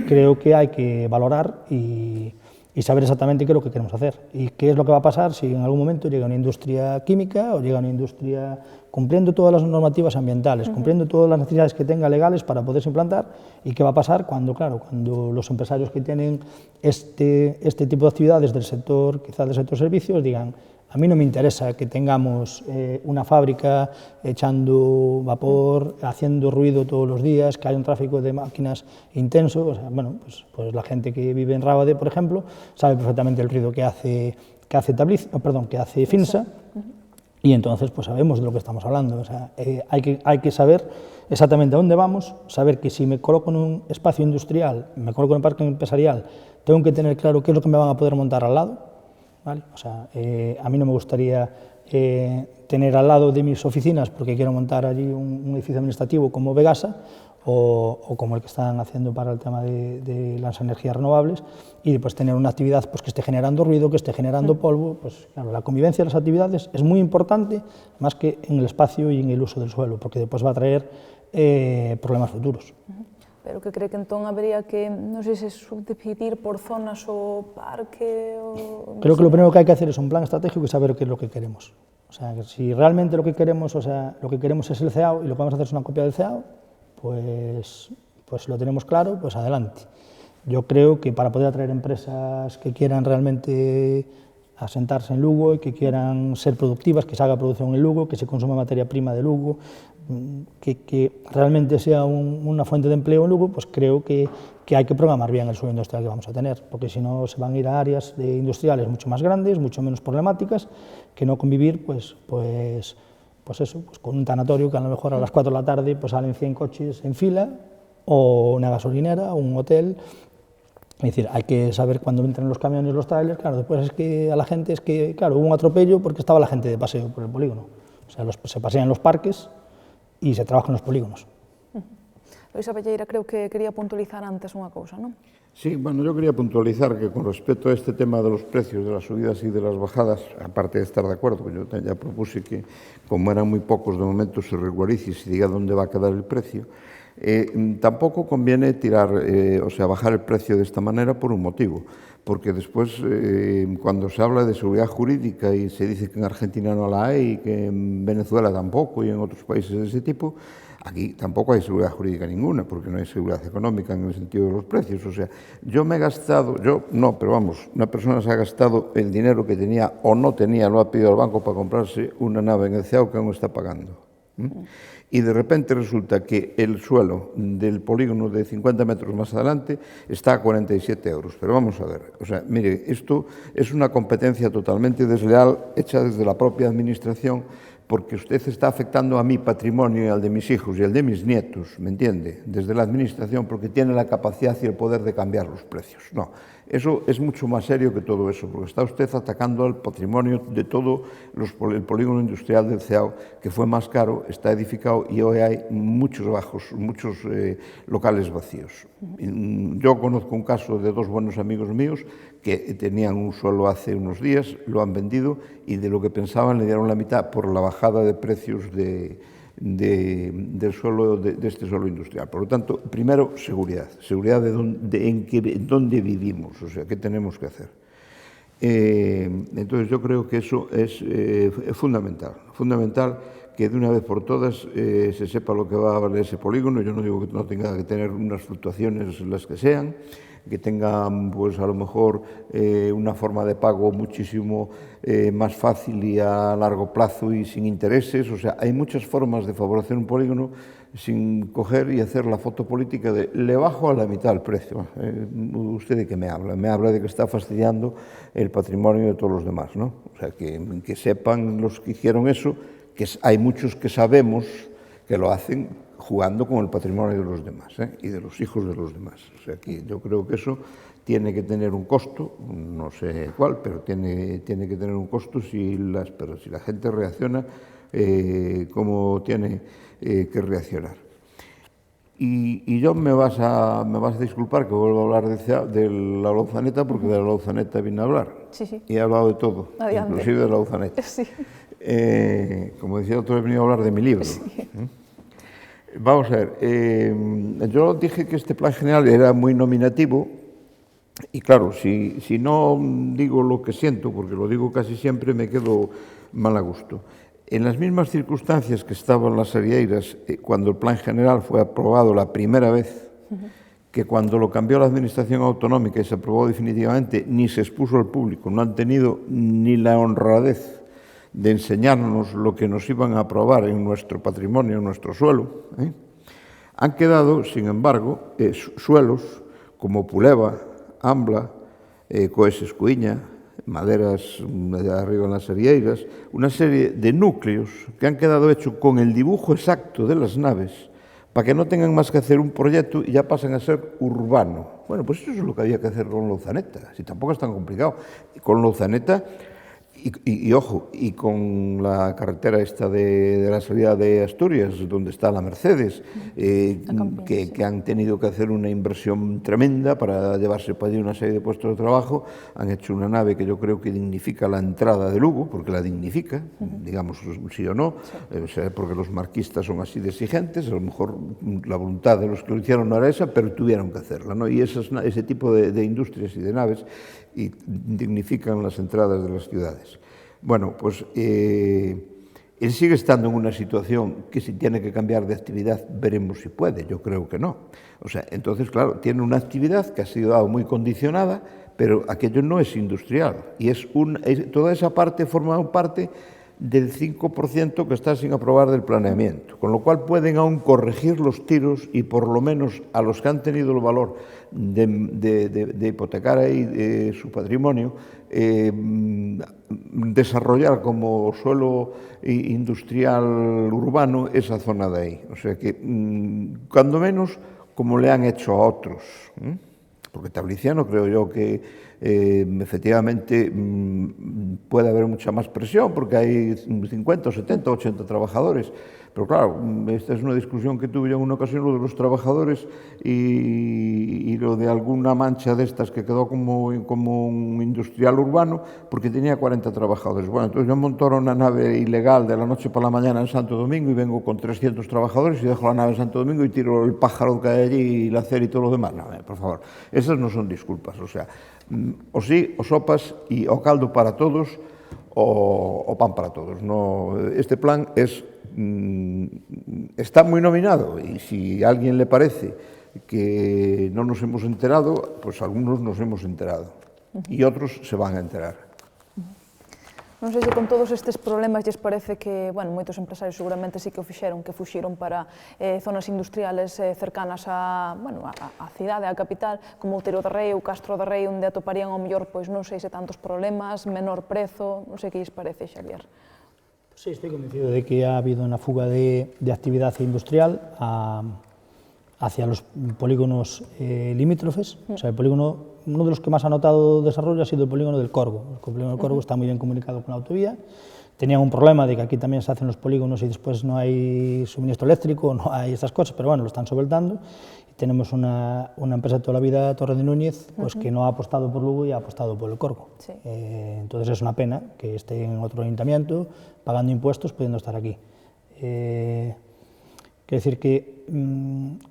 creo que hay que valorar y saber exactamente qué es lo que queremos hacer y qué es lo que va a pasar si en algún momento llega una industria química o llega una industria cumpliendo todas las normativas ambientales, cumpliendo todas las necesidades que tenga legales para poderse implantar, y qué va a pasar cuando, claro, cuando los empresarios que tienen este tipo de actividades del sector, quizás del sector servicios, digan: a mí no me interesa que tengamos una fábrica echando vapor, haciendo ruido todos los días, que haya un tráfico de máquinas intenso. O sea, bueno, pues la gente que vive en Rábade, por ejemplo, sabe perfectamente el ruido que hace Finsa, y entonces pues sabemos de lo que estamos hablando. O sea, hay que saber exactamente a dónde vamos, saber que si me coloco en un espacio industrial, me coloco en un parque empresarial, tengo que tener claro qué es lo que me van a poder montar al lado. ¿Vale? O sea, a mí no me gustaría tener al lado de mis oficinas, porque quiero montar allí un edificio administrativo como Vegasa o como el que están haciendo para el tema de las energías renovables, y después tener una actividad pues, que esté generando ruido, que esté generando polvo. Pues claro, la convivencia de las actividades es muy importante, más que en el espacio y en el uso del suelo, porque después va a traer problemas futuros. Pero que cree que entón habría que, non sei se subdividir por zonas o parque o... Creo que lo primero que hay que hacer es un plan estratégico y saber qué es lo que queremos. O sea, que si realmente lo que queremos, o sea, lo que queremos es el CEAO y lo que vamos a hacer es una copia del CEAO, pues si lo tenemos claro, pues adelante. Yo creo que para poder atraer empresas que quieran realmente asentarse en Lugo y que quieran ser productivas, que se haga producción en Lugo, que se consuma materia prima de Lugo, que realmente sea una fuente de empleo en Lugo, pues creo que hay que programar bien el suelo industrial que vamos a tener, porque si no se van a ir a áreas industriales mucho más grandes, mucho menos problemáticas, que no convivir pues con un tanatorio que a lo mejor a las 4 de la tarde pues salen 100 coches en fila, o una gasolinera, o un hotel. Es decir, hay que saber cuándo entran los camiones, los trailers. Claro, después es que a la gente claro, hubo un atropello porque estaba la gente de paseo por el polígono. O sea, se pasean los parques y se trabaja en los polígonos. Luis Abelleira, creo que quería puntualizar antes unha cousa, non? Sí, bueno, yo quería puntualizar que con respecto a este tema de los precios, de las subidas y de las bajadas, aparte de estar de acuerdo, yo ya propuse que, como eran muy pocos, de momento se regularice y se diga dónde va a quedar el precio. Tampoco conviene bajar el precio de esta manera por un motivo, porque después cuando se habla de seguridad jurídica y se dice que en Argentina no la hay, que en Venezuela tampoco y en otros países de ese tipo, aquí tampoco hay seguridad jurídica ninguna, porque no hay seguridad económica en el sentido de los precios. O sea, una persona se ha gastado el dinero que tenía o no tenía, lo ha pedido al banco para comprarse una nave en el CEAO que aún está pagando. Y de repente resulta que el suelo del polígono de 50 metros más adelante está a 47 euros. Pero vamos a ver, o sea, mire, esto es una competencia totalmente desleal hecha desde la propia administración, porque usted está afectando a mi patrimonio y al de mis hijos y al de mis nietos, ¿me entiende? Desde la administración, porque tiene la capacidad y el poder de cambiar los precios. No, eso es mucho más serio que todo eso, porque está usted atacando al patrimonio de todo el polígono industrial del CEAO, que fue más caro, está edificado y hoy hay muchos locales vacíos. Yo conozco un caso de dos buenos amigos míos que tenían un suelo hace unos días, lo han vendido y de lo que pensaban le dieron la mitad por la bajada de precios del suelo, de este suelo industrial. Por lo tanto, primero, seguridad de dónde vivimos, o sea, qué tenemos que hacer. Entonces yo creo que eso es fundamental que de una vez por todas se sepa lo que va a valer ese polígono. Yo no digo que no tenga que tener unas fluctuaciones las que sean, que tengan pues a lo mejor una forma de pago muchísimo más fácil y a largo plazo y sin intereses. O sea, hay muchas formas de favorecer un polígono sin coger y hacer la foto política de le bajo a la mitad el precio. ¿Usted de qué me habla? Me habla de que está fastidiando el patrimonio de todos los demás, ¿no? O sea, que sepan los que hicieron eso, que hay muchos que sabemos que lo hacen jugando con el patrimonio de los demás y de los hijos de los demás. O sea, que yo creo que eso tiene que tener un costo, no sé cuál, pero tiene que tener un costo si la gente reacciona como tiene que reaccionar. Y yo me vas a disculpar que vuelva a hablar de la Lauzaneta, porque de la Lauzaneta vine a hablar. Sí. Y he hablado de todo, Adiante. inclusive de la Lauzaneta. Sí. Como decía otro, he venido a hablar de mi libro. Sí. Vamos a ver, yo dije que este plan general era muy nominativo y claro, si no digo lo que siento, porque lo digo casi siempre, me quedo mal a gusto. En las mismas circunstancias que estaban las Arieiras cuando el plan general fue aprobado la primera vez, que cuando lo cambió la administración autonómica y se aprobó definitivamente, ni se expuso al público, no han tenido ni la honradez de enseñarnos lo que nos iban a aprobar en nuestro patrimonio, en nuestro suelo, han quedado, sin embargo, suelos como Puleva, Ambla, Coeses Cuiña, Maderas de arriba en las Arieiras, una serie de núcleos que han quedado hechos con el dibujo exacto de las naves para que no tengan más que hacer un proyecto y ya pasen a ser urbano. Bueno, pues eso es lo que había que hacer con Louzaneta, si tampoco es tan complicado. Con Louzaneta, y ojo, y con la carretera esta de la salida de Asturias, donde está la Mercedes, que han tenido que hacer una inversión tremenda para llevarse para allí una serie de puestos de trabajo, han hecho una nave que yo creo que dignifica la entrada de Lugo, porque la dignifica, digamos sí o no, o sea, porque los marquistas son así de exigentes, a lo mejor la voluntad de los que lo hicieron no era esa, pero tuvieron que hacerla, ¿no? Y ese tipo de industrias y de naves y dignifican las entradas de las ciudades. Bueno, pues él sigue estando en una situación que si tiene que cambiar de actividad veremos si puede, yo creo que no. O sea, entonces, claro, tiene una actividad que ha sido muy condicionada, pero aquello no es industrial y toda esa parte forma parte del 5% que está sin aprobar del planeamiento, con lo cual pueden aún corregir los tiros y por lo menos a los que han tenido el valor de hipotecar ahí su patrimonio, desarrollar como suelo industrial urbano esa zona de ahí. O sea que, cuando menos, como le han hecho a otros, porque Tabliciano creo yo que efectivamente puede haber mucha más presión porque hay 50, 70, 80 trabajadores, pero claro, esta es una discusión que tuve yo en una ocasión, lo de los trabajadores y lo de alguna mancha de estas que quedó como un industrial urbano porque tenía 40 trabajadores. Bueno, entonces yo monto una nave ilegal de la noche por la mañana en Santo Domingo y vengo con 300 trabajadores y dejo la nave en Santo Domingo y tiro el pájaro que hay allí y la acera y todo lo demás. No, por favor, esas no son disculpas, o sea, o sí, o sopas y o caldo para todos o pan para todos. No, este plan está muy nominado y si a alguien le parece que no nos hemos enterado, pues algunos nos hemos enterado y otros se van a enterar. Non sei se con todos estes problemas lles parece que, bueno, moitos empresarios seguramente sí que o fixeron, que fuxiron para zonas industriales cercanas a cidade, a capital, como Outeiro de Rei ou Castro de Rei, onde atoparían ao mellor, pois non sei se tantos problemas, menor prezo, non sei que lles parece, Xavier. Sí, estoy convencido de que ha habido una fuga de actividad industrial hacia los polígonos limítrofes. O sea, el polígono, uno de los que más ha notado desarrollo ha sido el polígono del Corgo. El polígono del Corgo está muy bien comunicado con la autovía. Tenían un problema de que aquí también se hacen los polígonos y después no hay suministro eléctrico, no hay estas cosas, pero bueno, lo están solventando. Y tenemos una empresa de toda la vida, Torre de Núñez, pues que no ha apostado por Lugo y ha apostado por el Corgo. Sí. Entonces es una pena que esté en otro ayuntamiento, pagando impuestos, pudiendo estar aquí. Quiero decir que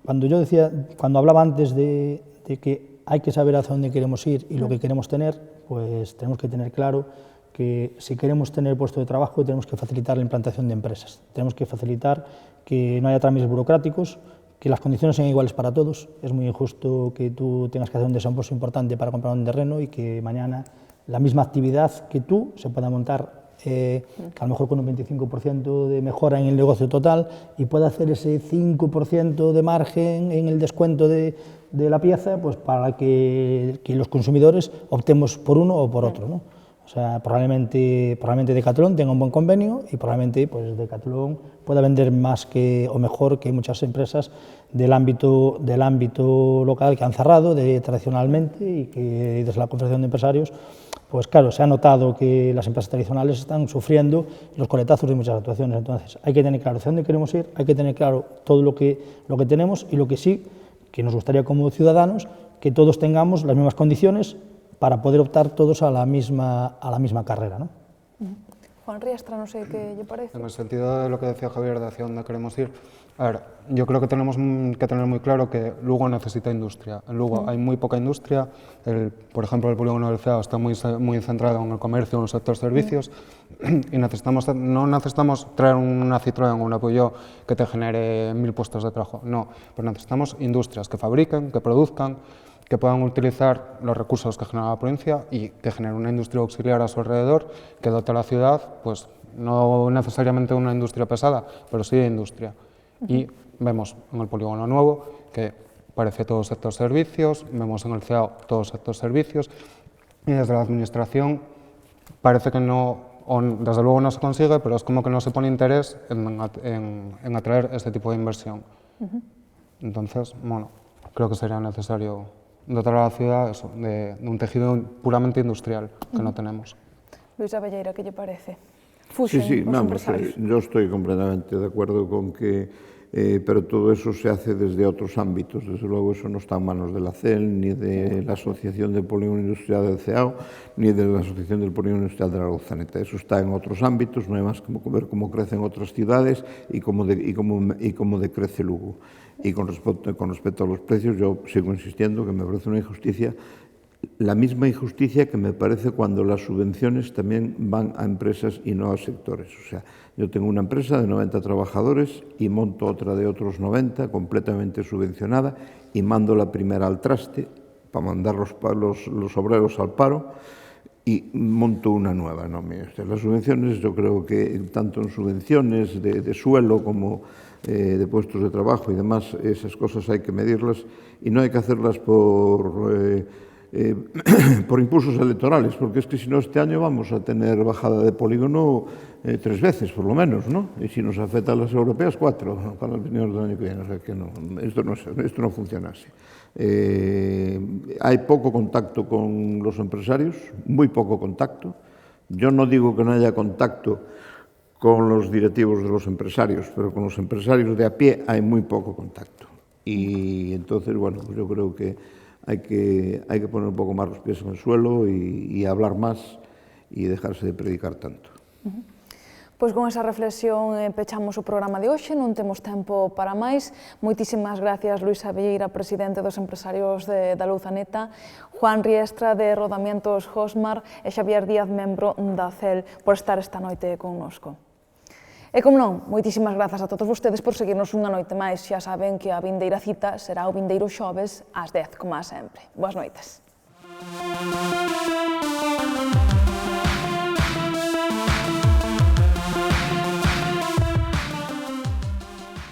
cuando hablaba antes de que hay que saber hacia dónde queremos ir y lo que queremos tener, pues tenemos que tener claro que si queremos tener puesto de trabajo tenemos que facilitar la implantación de empresas, tenemos que facilitar que no haya trámites burocráticos, que las condiciones sean iguales para todos. Es muy injusto que tú tengas que hacer un desembolso importante para comprar un terreno y que mañana la misma actividad que tú se pueda montar que a lo mejor con un 25% de mejora en el negocio total y pueda hacer ese 5% de margen en el descuento de la pieza, pues para que los consumidores optemos por uno o por otro, ¿no? O sea, probablemente Decathlon tenga un buen convenio y probablemente pues, Decathlon pueda vender más o mejor que muchas empresas del ámbito local que han cerrado tradicionalmente y que desde la Confederación de Empresarios, pues claro, se ha notado que las empresas tradicionales están sufriendo los coletazos de muchas actuaciones. Entonces, hay que tener claro hacia dónde queremos ir, hay que tener claro todo lo que tenemos y lo que sí, que nos gustaría como ciudadanos, que todos tengamos las mismas condiciones para poder optar todos a la misma carrera, ¿no? Juan Riestra, no sé qué le parece. En el sentido de lo que decía Javier, de hacia dónde queremos ir, a ver, yo creo que tenemos que tener muy claro que Lugo necesita industria. En Lugo hay muy poca industria, por ejemplo, el polígono del CEAO está muy centrado en el comercio, en el sector servicios, y no necesitamos traer una Citroën o una Peugeot que te genere 1000 puestos de trabajo, no, pero necesitamos industrias que fabriquen, que produzcan, que puedan utilizar los recursos que genera la provincia y que genere una industria auxiliar a su alrededor, que dote a la ciudad, pues no necesariamente una industria pesada, pero sí de industria. Y vemos en el polígono nuevo que parece todo sector servicios, vemos en el CEAO todo sector servicios, y desde la administración parece que no, o desde luego no se consigue, pero es como que no se pone interés en atraer este tipo de inversión. Entonces, bueno, creo que sería necesario dotar a la ciudad eso, de un tejido puramente industrial que no tenemos. Luis Abelleira, ¿qué le parece? Sí, vamos, yo estoy completamente de acuerdo con que, pero todo eso se hace desde otros ámbitos, desde luego eso no está en manos de la CEL, ni de la Asociación del Polígono Industrial del CEAO, ni de la Asociación del Polígono Industrial de la Luzaneta. Eso está en otros ámbitos, no hay más que ver cómo crecen otras ciudades y cómo decrece Lugo. Y con respecto a los precios, yo sigo insistiendo que me parece una injusticia, la misma injusticia que me parece cuando las subvenciones también van a empresas y no a sectores. O sea, yo tengo una empresa de 90 trabajadores y monto otra de otros 90 completamente subvencionada y mando la primera al traste para mandar los obreros al paro y monto una nueva. ¿No? Las subvenciones, yo creo que tanto en subvenciones de suelo como de puestos de trabajo y demás, esas cosas hay que medirlas y no hay que hacerlas por impulsos electorales, porque es que si no este año vamos a tener bajada de polígono 3 veces, por lo menos, ¿no? Y si nos afectan las europeas, 4, ¿no? Para los venidos del año que viene. O sea que no, esto no funciona así. Hay poco contacto con los empresarios, muy poco contacto. Yo no digo que no haya contacto con los directivos de los empresarios, pero con los empresarios de a pie hay muy poco contacto. Y entonces, bueno, pues yo creo que hay que poner un pouco máis os pies en el suelo e hablar máis e dejarse de predicar tanto. Pois con esa reflexión pechamos o programa de hoxe, non temos tempo para máis. Moitísimas gracias, Luis Abelleira, presidente dos empresarios da Luzaneta, Juan Riestra, de Rodamientos Hosmar, e Xavier Díaz, membro da CEL, por estar esta noite connosco. E como non, moitísimas grazas a todos vostedes por seguirnos unha noite máis. Xa saben que a vindeira cita será o vindeiro xoves ás 10, como a sempre. Boas noites.